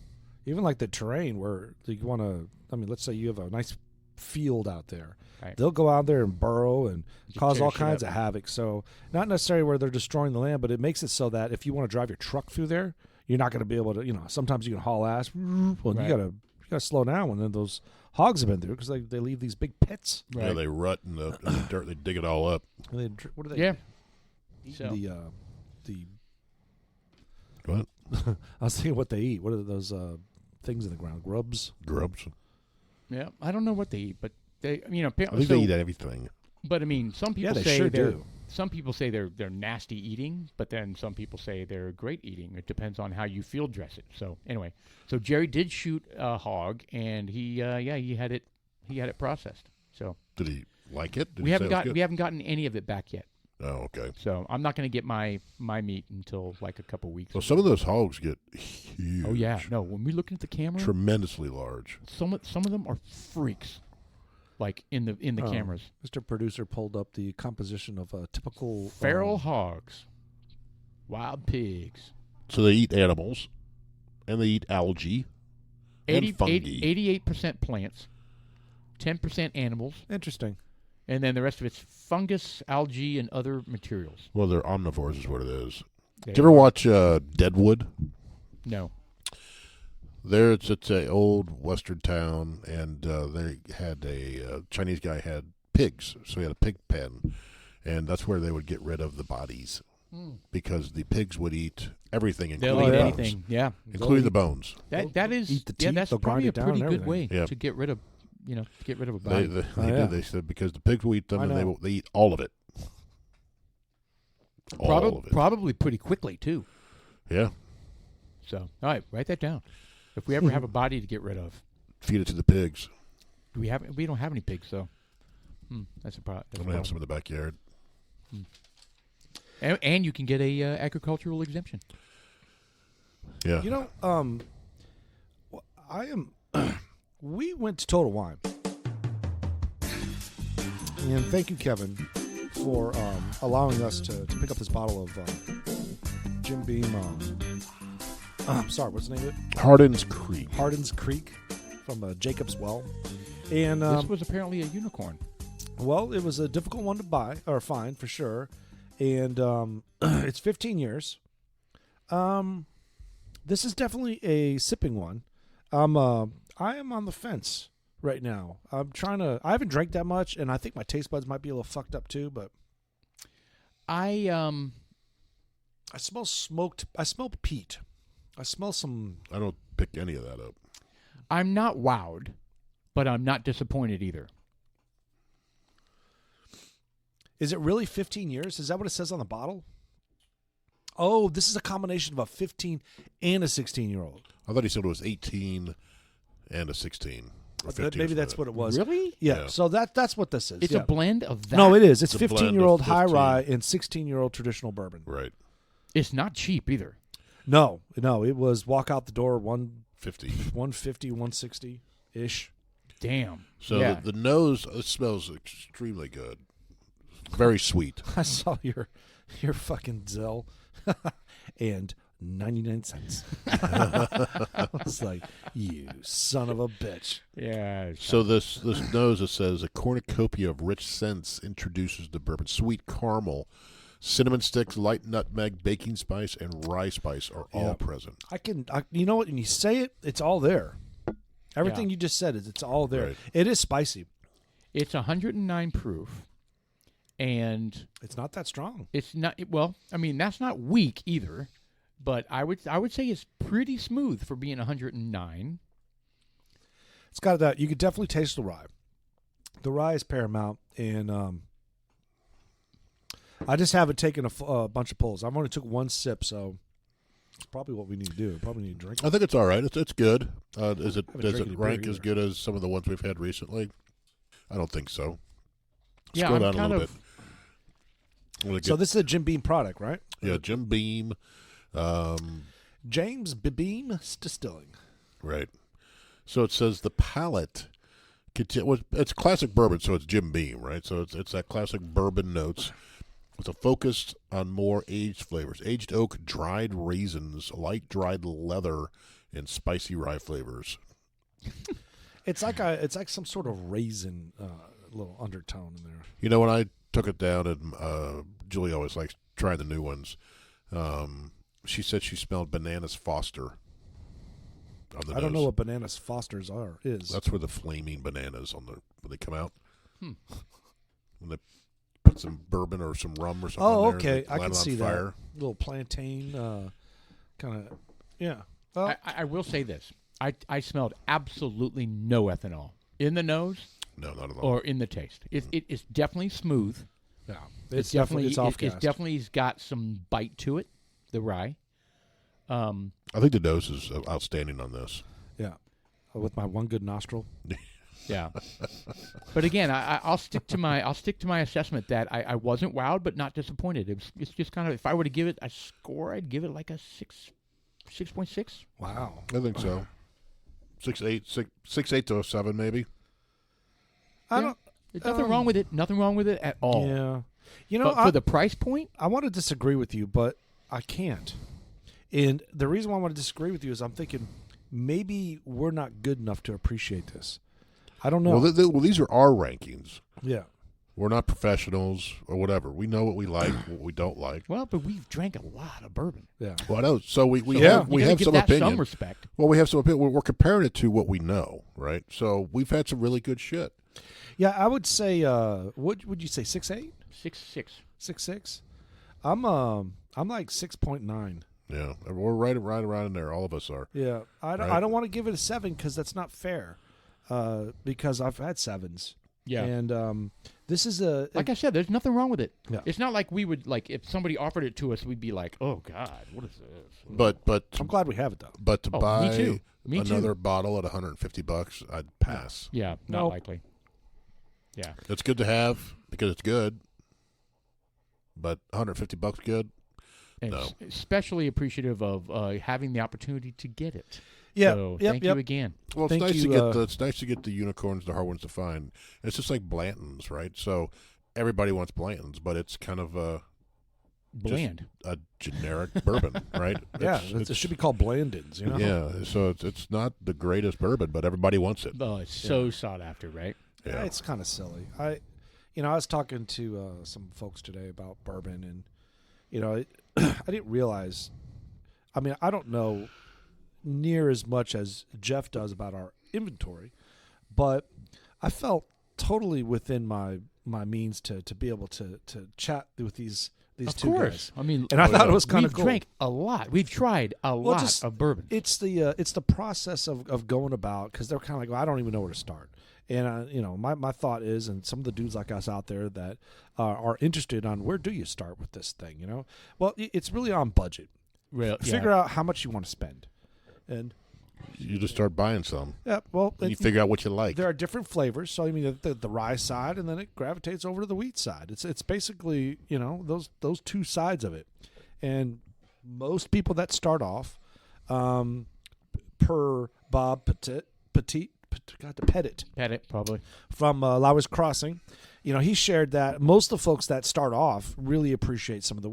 Even the terrain where you want to. I mean, let's say you have a nice field out there. Right. They'll go out there and burrow and cause all kinds of havoc. So not necessarily where they're destroying the land, but it makes it so that if you want to drive your truck through there, you're not going to be able to. Sometimes you can haul ass. Well, right. you gotta slow down when those hogs have been through because they leave these big pits. Right. Yeah, they rut in the dirt. They dig it all up. What do they? Yeah. So The What? I was thinking what they eat. What are those things in the ground? Grubs? Grubs. yeah, I don't know what they eat, but they I think they eat everything. But I mean, some people they say sure they're do. some people say they're nasty eating, but then some people say they're great eating. It depends on how you field dress it. So anyway, so Jerry did shoot a hog, and he had it processed. So Did he like it? Did we he haven't say it was got good? we haven't gotten any of it back yet. Oh, okay. So I'm not going to get my meat until like a couple weeks. Well, some of those hogs get huge. Oh yeah, no. When we're looking at the camera, Tremendously large. some of them are freaks, like in the cameras. Mr. Producer pulled up the composition of a typical Feral hogs, wild pigs. So they eat animals, and they eat algae, and fungi. 88% plants, 10% animals, Interesting. and then the rest of it's fungus, algae, and other materials. Well, they're omnivores is what it is. They Did you ever are- watch Deadwood? No. There, it's a old western town, and they had a Chinese guy had pigs, so he had a pig pen, and that's where they would get rid of the bodies because the pigs would eat everything, They'll including eat the bones. anything. Yeah. Including the bones. That is eat the teeth, that's they'll grind probably a it down pretty and good way everything. Yeah. to get rid of a They, body. they, Oh, they yeah. did. They said because the pigs will eat them, I and they know. will, they eat all of it. All of it. Probably pretty quickly too. Yeah. So, all right, write that down. If we ever have a body to get rid of, Feed it to the pigs. we don't have any pigs, so that's a problem. I'm gonna have some in the backyard. And you can get a agricultural exemption. Yeah. You know, I am. We went to Total Wine, and thank you, Kevin, for allowing us to pick up this bottle of Jim Beam. I'm sorry, what's the name of it? Hardin's Creek. Hardin's Creek from Jacob's Well, and This was apparently a unicorn. well, it was a difficult one to buy or find for sure, and it's 15 years. This is definitely a sipping one. I am on the fence right now. I haven't drank that much, and I think my taste buds might be a little fucked up too. But I smell smoked. I smell peat. I smell some. I don't pick any of that up. I'm not wowed, but I'm not disappointed either. Is it really 15 years? Is that what it says on the bottle? Oh, this is a combination of a 15 and a 16-year-old. I thought he said it was 18 and a 16. Or 15 Maybe or that's something. what it was. Really? Yeah. Yeah. So that's what this is. It's yeah. a blend of that. No, it is. It's It's a blend 15-year-old of high 15. rye and 16-year-old traditional bourbon. Right. It's not cheap either. No, it was walk out the door 50. 150, 160 ish. Damn. So yeah. the nose smells extremely good. Very sweet. I saw your fucking Zelle and 99 cents. I was like, you son of a bitch. Yeah. So this nose, it says, a cornucopia of rich scents introduces the bourbon. Sweet caramel, cinnamon sticks, light nutmeg, baking spice, and rye spice are all present. You know what? When you say it, it's all there. Everything Yeah. you just said it's all there. Right. It is spicy. It's 109 proof, and It's not that strong. it's not. Well, I mean, that's not weak either, but I would say it's pretty smooth for being 109. It's got that. You could definitely taste the rye. The rye is paramount, and I just haven't taken a bunch of pulls. I've only took one sip, so it's probably what we need to do. Probably need to drink. I think it's all right. It's good. Does it drank any rank beer as either. good as some of the ones we've had recently? I don't think so. Yeah, Scroll I'm down a kind little of. bit. I'm gonna So get- this is a Jim Beam product, right? yeah, Jim Beam. James Beam Distilling. Right. So it says the palate. It's classic bourbon, so it's Jim Beam, right? So it's that classic bourbon notes. With a focus on more aged flavors: aged oak, dried raisins, light dried leather, and spicy rye flavors. It's like some sort of raisin little undertone in there. You know, when I took it down, and Julie always likes trying the new ones. She said she smelled bananas Foster. On the I don't nose. know what bananas Fosters is. That's where the flaming bananas when they come out. Hmm. When they put some bourbon or some rum or something. Oh, in there, okay. and I light can it on see fire. that. Little plantain, kind of. Yeah. Well, I will say this. I smelled absolutely no ethanol in the nose No, not at all. or in the taste. It's definitely smooth. yeah. It's definitely it's off it's gas. definitely got some bite to it. The rye. I think the nose is outstanding on this. Yeah. With my one good nostril. Yeah. But again, I'll stick to my assessment that I wasn't wowed but not disappointed. It's just kind of, if I were to give it a score, I'd give it like a 6.6. Wow. I think so. 6.8 to a 7 maybe. I don't. There's nothing wrong with it. Nothing wrong with it at all. Yeah. You know, But for the price point, I want to disagree with you, but I can't. And the reason why I want to disagree with you is I'm thinking maybe we're not good enough to appreciate this. I don't know. Well, these are our rankings. Yeah. We're not professionals or whatever. We know what we like, what we don't like. well, but we've drank a lot of bourbon. Yeah. Well, I know. So we You have gotta give some that opinion. some respect. Well, we have some opinion. We're comparing it to what we know, right? So we've had some really good shit. Yeah, I would say what would you say 6.8? 6.6. 6.6? I'm like 6.9. Yeah, we're right around in there. All of us are. Yeah. I don't want to give it a 7 cuz that's not fair. Because I've had 7s. Yeah. And this is Like I said, there's nothing wrong with it. Yeah. It's not like we would, like, if somebody offered it to us, we'd be like, oh, God, what is this? But I'm glad we have it though. but to Oh, buy me too. Me too. another bottle at $150, I'd pass. Yeah, not Nope. likely. Yeah. It's good to have because it's good, but $150 good. And No. especially appreciative of having the opportunity to get it. Yeah. So Yep, thank yep. you again. Well, it's Thank nice you, to get it's nice to get the unicorns, the hard ones to find. It's just like Blanton's, right? So everybody wants Blanton's, but it's kind of a Bland. generic bourbon, right? Yeah, It's- it should be called Blandins, you know? Yeah, so it's not the greatest bourbon, but everybody wants it. Oh, it's so sought after, right? Yeah, it's kind of silly. I was talking to some folks today about bourbon, and I didn't realize. I mean, I don't know near as much as Jeff does about our inventory, but I felt totally within my means to be able to chat with these Of two course. guys. I mean, And I thought it was kind of we've cool. drank a lot. We've tried a lot just- of bourbon. It's the process of going about, because they're kind of like, well, I don't even know where to start. And my thought is, and some of the dudes like us out there that are interested on where do you start with this thing, Well, it's really on budget. Figure out how much you want to spend, and You just start buying some, yeah, well, and you figure out what you like. there are different flavors. So I mean, the rye side, and then it gravitates over to the wheat side. It's basically those two sides of it, and most people that start off, per Bob Petit, probably. from Lowers Crossing, he shared that most of the folks that start off really appreciate some of the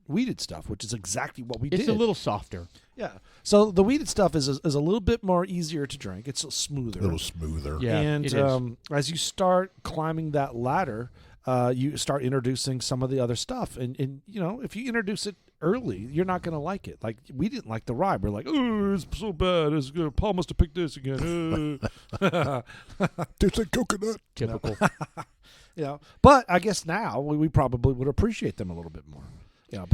weeded stuff, which is exactly what we did. It's a little softer. Yeah. So the weeded stuff is a little bit more easier to drink. It's smoother. A little smoother. Yeah, and it is. As you start climbing that ladder, you start introducing some of the other stuff. And if you introduce it early, you're not going to like it. Like, we didn't like the rye. We're like, oh, it's so bad. Paul must have picked this again. Tastes like coconut. Typical. But I guess now we probably would appreciate them a little bit more.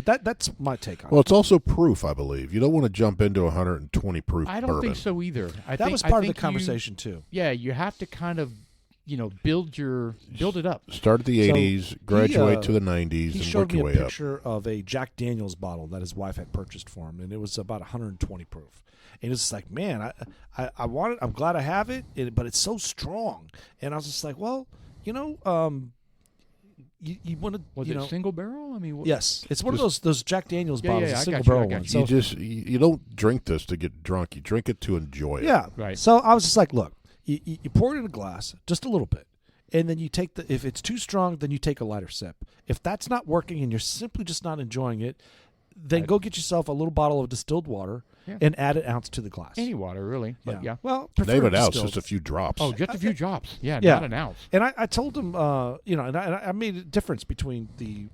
But that's my take on it. Well, it's also proof, I believe. You don't want to jump into 120 proof I don't bourbon. think so either. That was part of the conversation too. Yeah, you have to kind of, build it up. Start at the So 80s, graduate to the 90s, He and showed work me your a way up. picture of a Jack Daniels bottle that his wife had purchased for him, and it was about 120 proof. And it's like, man, I want it. I'm glad I have it, but it's so strong. And I was just like, well, you want to, Was it single barrel? I mean, yes, it's one of those Jack Daniels Yeah, bottles, yeah, a I single got you, I barrel got one. you. So You don't drink this to get drunk. You drink it to enjoy it. yeah, Right. So I was just like, look, you pour it in a glass, just a little bit. And then you take if it's too strong, then you take a lighter sip. If that's not working and you're simply just not enjoying it, then go get yourself a little bottle of distilled water and add an ounce to the glass. Any water, really. But yeah. Well, Name it out, distilled. just a few drops. Oh, just a few drops. Yeah, Yeah. not an ounce. And I told him, and I made a difference between the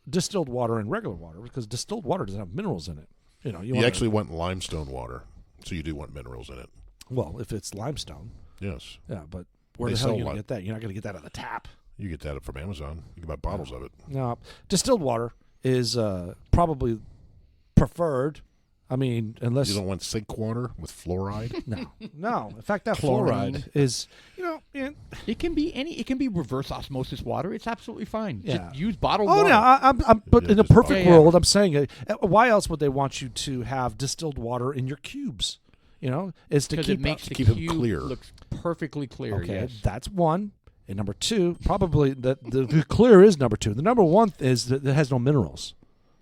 distilled water and regular water, because distilled water doesn't have minerals in it. You You actually want limestone water, so you do want minerals in it. well, if it's limestone, Yes. yeah, but where They the hell are sell you going to lime. get that? You're not going to get that out of the tap. You get that from Amazon. You can buy bottles of it. No, distilled water is probably preferred. I mean, unless You don't want sink water with fluoride? no. In fact, that Chlorine. fluoride is, It can be it can be reverse osmosis water. It's absolutely fine. Yeah. Just use bottled Oh water. no, but Yeah, in a just perfect bottle. world, I'm saying, why else would they want you to have distilled water in your cubes? Is to Because keep it makes the keep 'em cube clear. looks perfectly clear. Okay, Yes. that's one. And number two, probably the clear is number two. The number one is that it has no minerals.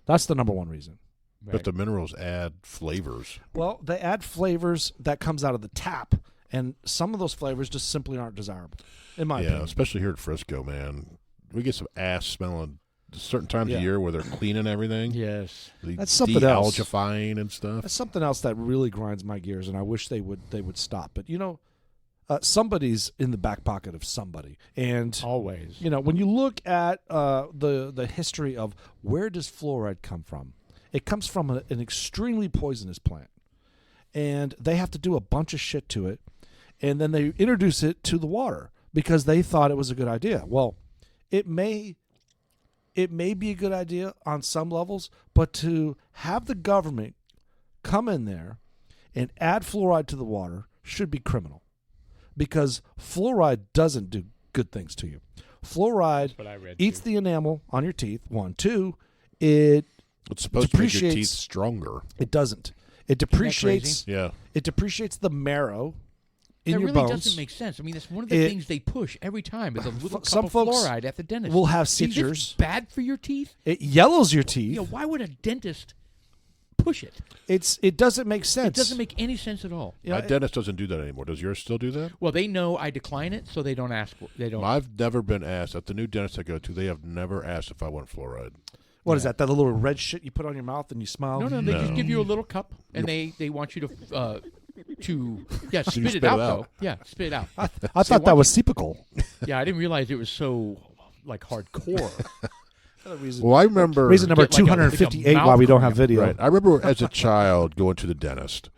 That's the number one reason. Right. But the minerals add flavors. Well, they add flavors that comes out of the tap, and some of those flavors just simply aren't desirable, in my Yeah, opinion. especially here at Frisco, man. We get some ass smelling certain times Yeah. of year where they're cleaning everything. Yes. That's something else. De-algifying and stuff. That's something else that really grinds my gears, and I wish they would stop. But somebody's in the back pocket of somebody, and Always. when you look at the history of where does fluoride come from, it comes from an extremely poisonous plant, and they have to do a bunch of shit to it, and then they introduce it to the water because they thought it was a good idea. Well, it may be a good idea on some levels, but to have the government come in there and add fluoride to the water should be criminal, because fluoride doesn't do good things to you. Fluoride what I read eats too. the enamel on your teeth. 1, 2, it It's supposed to make your teeth depreciates- stronger. doesn't. It depreciates. Yeah. It depreciates the marrow in That your really bones. doesn't make sense. I mean, that's one of the It- things they push every time is a little cup some of folks fluoride at the dentist. will have Is this seizures. bad for your teeth? It yellows your teeth. Why would a dentist push it? It doesn't make sense. It doesn't make any sense at all. My dentist doesn't do that anymore. Does yours still do that? Well, they know I decline it, so they don't ask. They don't. I've never been asked. At the new dentist I go to, they have never asked if I want fluoride. What is that? That little red shit you put on your mouth and you smile? No, they just No. give you a little cup, and they want you to spit it spit out it though. out. Yeah, spit it out. I thought that was Sepical. Yeah, I didn't realize it was so hardcore. Well, I remember Reason number Get like a- 258 like a why we don't mouth have video. Right. I remember as a child going to the dentist,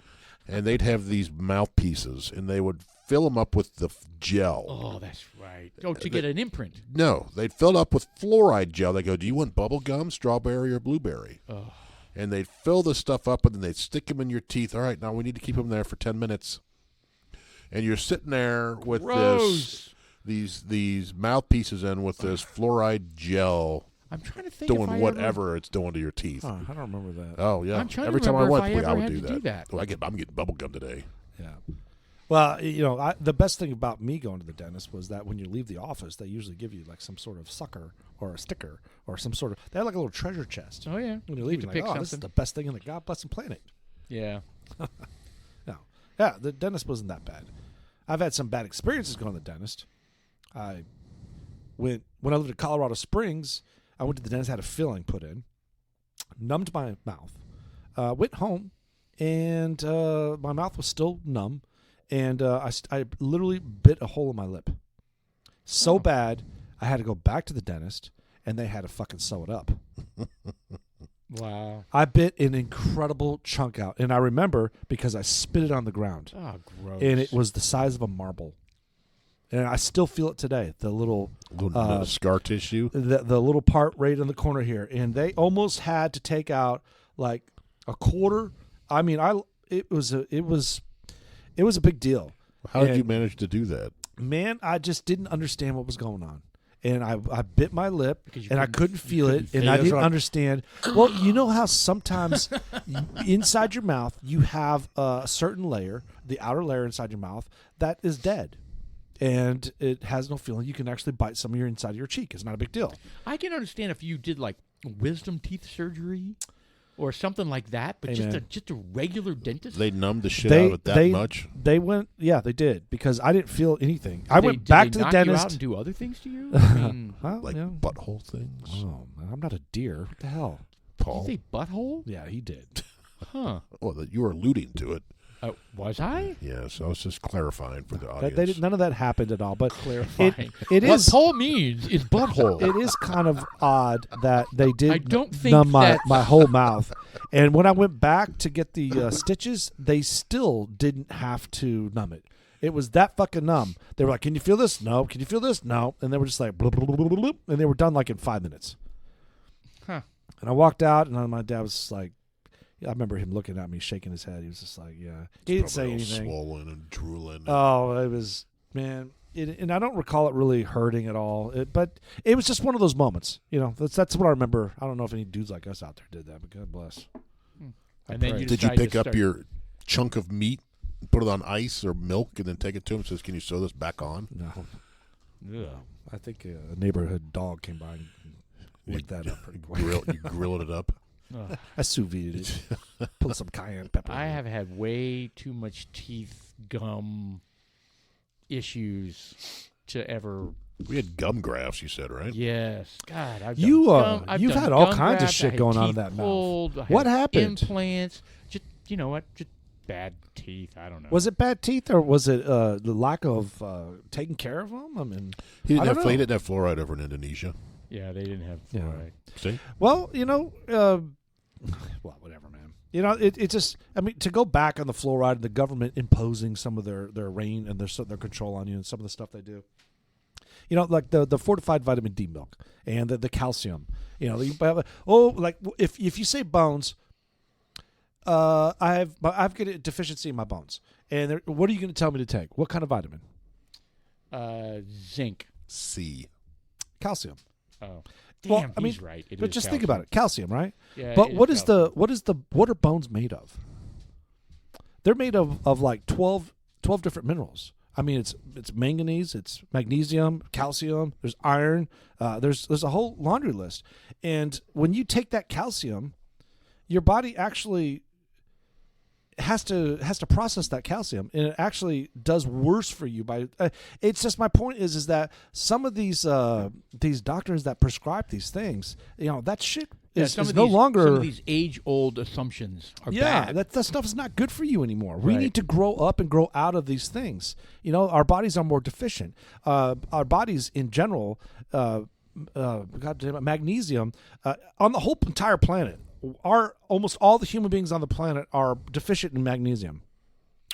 and they'd have these mouthpieces, and they would fill them up with the gel. Oh, that's right. Oh, to get an imprint. No, they'd fill it up with fluoride gel. They go, "Do you want bubble gum, strawberry, or blueberry?" Oh. And they'd fill this stuff up, and then they'd stick them in your teeth. All right, now we need to keep them there for 10 minutes. And you're sitting there with Gross. these mouthpieces in with this fluoride gel I'm trying to think if doing I whatever it's doing to your teeth. Huh, I don't remember that. Oh yeah, I'm trying to every time I remember went, if I I ever would had do to that. do that. Well, I'm getting bubble gum today. Yeah. Well, the best thing about me going to the dentist was that when you leave the office, they usually give you like some sort of sucker or a sticker or some sort of. They have like a little treasure chest. Oh yeah. When you're You leaving, can like, pick oh, this is something. the best thing in the God blessed planet. Yeah. No. Yeah, the dentist wasn't that bad. I've had some bad experiences going to the dentist. When I lived in Colorado Springs, I went to the dentist, had a filling put in, numbed my mouth, went home, and my mouth was still numb, and I literally bit a hole in my lip. So bad, I had to go back to the dentist, and they had to fucking sew it up. Wow. I bit an incredible chunk out, and I remember because I spit it on the ground, Oh, gross. and it was the size of a marble. And I still feel it today. The little Little scar tissue. the little part right in the corner here, and they almost had to take out like a quarter. I mean, it was a big deal. How did And- you manage to do that? Man, I just didn't understand what was going on. And I bit my lip, Because you and I couldn't feel it, and I That's didn't right. understand. Well, you know how sometimes inside your mouth you have a certain layer, the outer layer inside your mouth, that is dead. And it has no feeling. You can actually bite some of your inside of your cheek. It's not a big deal. I can understand if you did like wisdom teeth surgery or something like that, but Hey, man. just a regular dentist. They numbed the shit out of it that much. They went, yeah, they did, because I didn't feel anything. I Did went they back to the knock you out dentist. and do other things to you? I mean, Well, Like yeah. butthole things. Oh, man, I'm not a deer. What the hell? did Paul. you say butthole? Yeah, he did. Huh. Well, you were alluding to it. Was I? Yes, I was just clarifying for the audience. They didn't, none of that happened at all. But Clarifying. it what is Paul means is butthole. it is kind of odd that they did I don't think numb my, that- my whole mouth. And when I went back to get the stitches, they still didn't have to numb it. It was that fucking numb. They were like, "Can you feel this? No. Can you feel this? No." And they were just like, bloop, bloop, bloop, bloop, bloop, and they were done like in 5 minutes. Huh. And I walked out, and my dad was just like, I remember him looking at me, shaking his head. He was just like, "Yeah." He didn't say anything. Swollen and drooling. Oh, it was, man. And I don't recall it really hurting at all. But it was just one of those moments. That's what I remember. I don't know if any dudes like us out there did that, but God bless. And then you Did you decided pick to up start- your chunk of meat, put it on ice or milk, and then take it to him and says, "Can you sew this back on?" No. Yeah. I think a neighborhood dog came by and licked that up pretty quick. You grilled it up. Ugh. I sous vide it. Put some cayenne pepper. I in it. have had way too much teeth gum issues to ever. We had gum grafts, you said, right? Yes, God, I've You, done gum, I've you've done had all gum kinds of grafts, shit I had going on in teeth that mouth. pulled, I What had happened? Implants. Just you know what? Just bad teeth. I don't know. Was it bad teeth or was it the lack of taking care of them? I mean, He I didn't don't know. have fluoride over in Indonesia. Yeah, they didn't have Yeah. fluoride. See? well, well, whatever, man. It just, I mean, to go back on the fluoride and the government imposing some of their reign and their control on you and some of the stuff they do. Like the fortified vitamin D milk and the calcium. If you say bones, I've got a deficiency in my bones. And what are you going to tell me to take? What kind of vitamin? Zinc. C. Calcium. Oh, Well, damn. I mean, he's right. It But is just think about it, calcium, right? Yeah, But it what calcium. what are bones made of? They're made of like 12 different minerals. I mean, it's manganese, it's magnesium, calcium. There's iron. There's a whole laundry list. And when you take that calcium, your body actually has to process that calcium, and it actually does worse for you. It's just, my point is that some of these doctors that prescribe these things, that shit is no longer. Some of these age-old assumptions are bad. that stuff is not good for you anymore. We Right. need to grow up and grow out of these things. Our bodies are more deficient. Our bodies in general, God damn it, magnesium on the whole entire planet. Almost all the human beings on the planet are deficient in magnesium.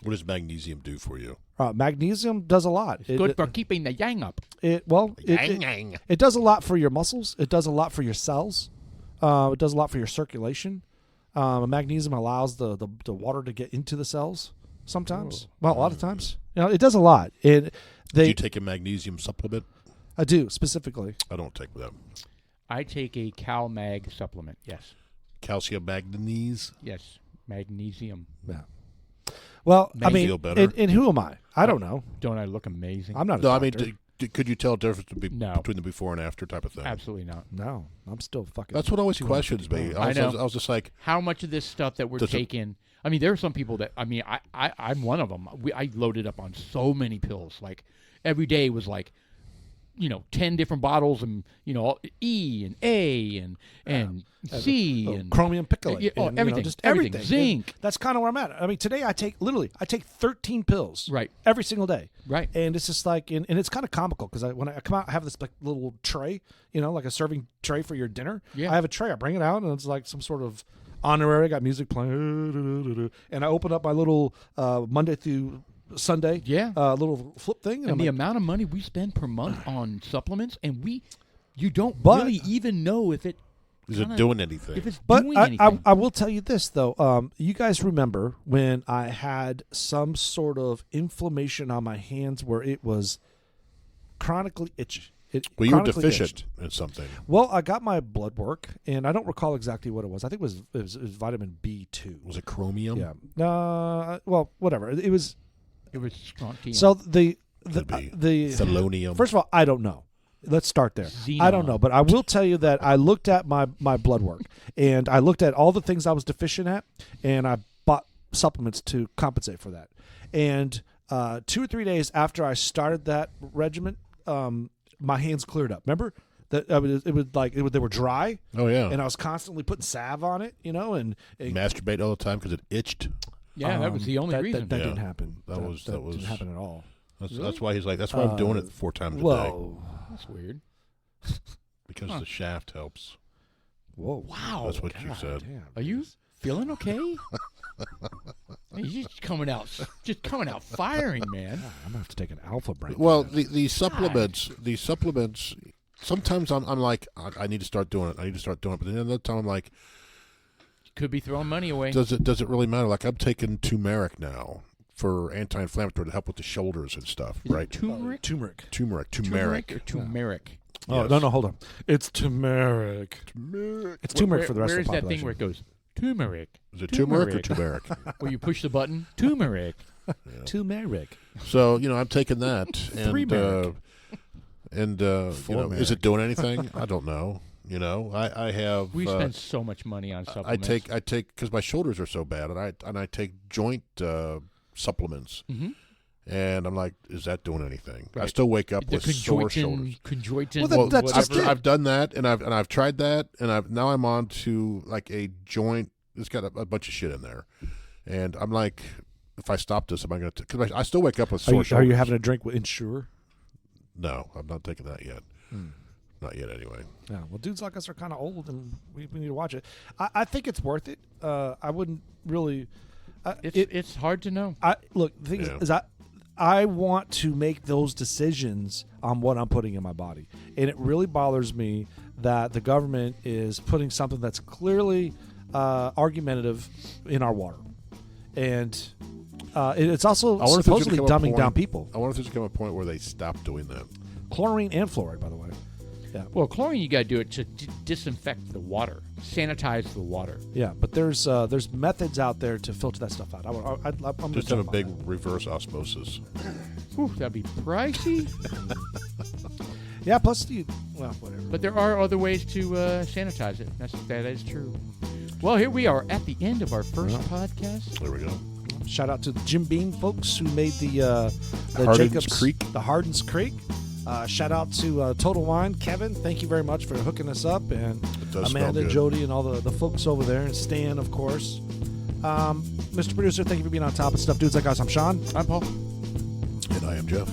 What does magnesium do for you? Magnesium does a lot. It's good for keeping the yang up. It does a lot for your muscles. It does a lot for your cells. It does a lot for your circulation. Magnesium allows the water to get into the cells sometimes. Well, a lot of times. It does a lot. Do you take a magnesium supplement? I do, specifically. I don't take that. I take a CalMag supplement. Yes. Calcium manganese. Yes. Magnesium. Yeah. Well, I mean, Feel better? and who am I? I don't know. Don't I look amazing? I'm not a No, I doctor. mean, could you tell a difference No. between the before and after type of thing? Absolutely not. No, I'm still fucking. That's what always 250 questions me. pounds. I know. I was just like, How much of this stuff that we're Does it- taking? I mean, there are some people that. I mean, I'm one of them. I loaded up on so many pills. Like every day was like, 10 different bottles, and E and A and C and chromium picolate. Yeah, and, everything, just everything. everything. Zinc. And that's kind of where I'm at. I mean, today I take 13 pills. Right. Every single day. Right. And it's just like, and it's kind of comical because when I come out, I have this like little tray, like a serving tray for your dinner. Yeah. I have a tray. I bring it out, and it's like some sort of honorary. I got music playing, and I open up my little Monday through Sunday, little flip thing, And I'm the like, amount of money we spend per month on supplements, and you don't But- really even know if it is it doing anything? if it's But doing I anything. will tell you this though. You guys remember when I had some sort of inflammation on my hands where it was chronically itchy. Well, you were chronically deficient itched. in something. Well, I got my blood work, and I don't recall exactly what it was. I think it was vitamin B2. Was it chromium? Yeah. Well, whatever. It was. it was strontium. So the Could be. the Thelonium. first of all, I don't know. Let's start there. Xenon. I don't know, but I will tell you that I looked at my blood work, and I looked at all the things I was deficient at, and I bought supplements to compensate for that. And 2 or 3 days after I started that regimen, my hands cleared up. Remember that they were dry, Oh yeah. and I was constantly putting salve on it, and Masturbate all the time because it itched. yeah, that was the only reason. That Yeah. didn't happen. That was- didn't happen at all. That's why he's like. That's why I'm doing it 4 times a day Whoa. That's weird. because the shaft helps. Whoa. Wow. That's what you God said. damn. Are you feeling okay? He's just coming out firing, man. I'm gonna have to take an Alpha Brain. Well, these supplements. Sometimes I'm like, I need to start doing it. But then another time I'm like, could be throwing money away. Does it really matter? Like I'm taking turmeric now for anti-inflammatory to help with the shoulders and stuff, right? Turmeric. Turmeric. Or turmeric. Oh, Yes. no, hold on. It's turmeric. It's turmeric for the rest of the population. Where's that thing where it goes, turmeric? Is it turmeric or turmeric? Where you push the button, turmeric. Yeah. Turmeric. So I'm taking that, and is it doing anything? I don't know. I have. We spend so much money on supplements. I take because my shoulders are so bad, and I take joint supplements. Mm-hmm. And I'm like, is that doing anything? Right. I still wake up The with sore shoulders. Conjointin. Well, that's just it. I've done that, and I've tried that, and now I'm on to like a joint. It's got a bunch of shit in there, and I'm like, if I stop this, am I going to? Because I still wake up with sore shoulders. Are you having a drink with Ensure? No, I'm not taking that yet. Not yet, anyway. Yeah. Well, dudes like us are kind of old, and we need to watch it. I think it's worth it. I wouldn't really. It's hard to know. The thing is I want to make those decisions on what I'm putting in my body. And it really bothers me that the government is putting something that's clearly argumentative in our water. And it's also supposedly dumbing down people. I wonder if there's going to come a point where they stop doing that. Chlorine and fluoride, by the way. Yeah. Well, chlorine, you got to do it to disinfect the water, sanitize the water. Yeah, but there's methods out there to filter that stuff out. I'm just have a big reverse osmosis. Whew, that'd be pricey. Yeah, plus whatever. But there are other ways to sanitize it. That is true. Well, here we are at the end of our first podcast. There we go. Shout out to the Jim Beam folks who made the Hardens Creek. Shout out to Total Wine, Kevin. Thank you very much for hooking us up, and Amanda, Jody, and all the folks over there, and Stan, of course. Mr. Producer, thank you for being on top of stuff. Dudes like us, I'm Sean. I'm Paul. And I am Jeff.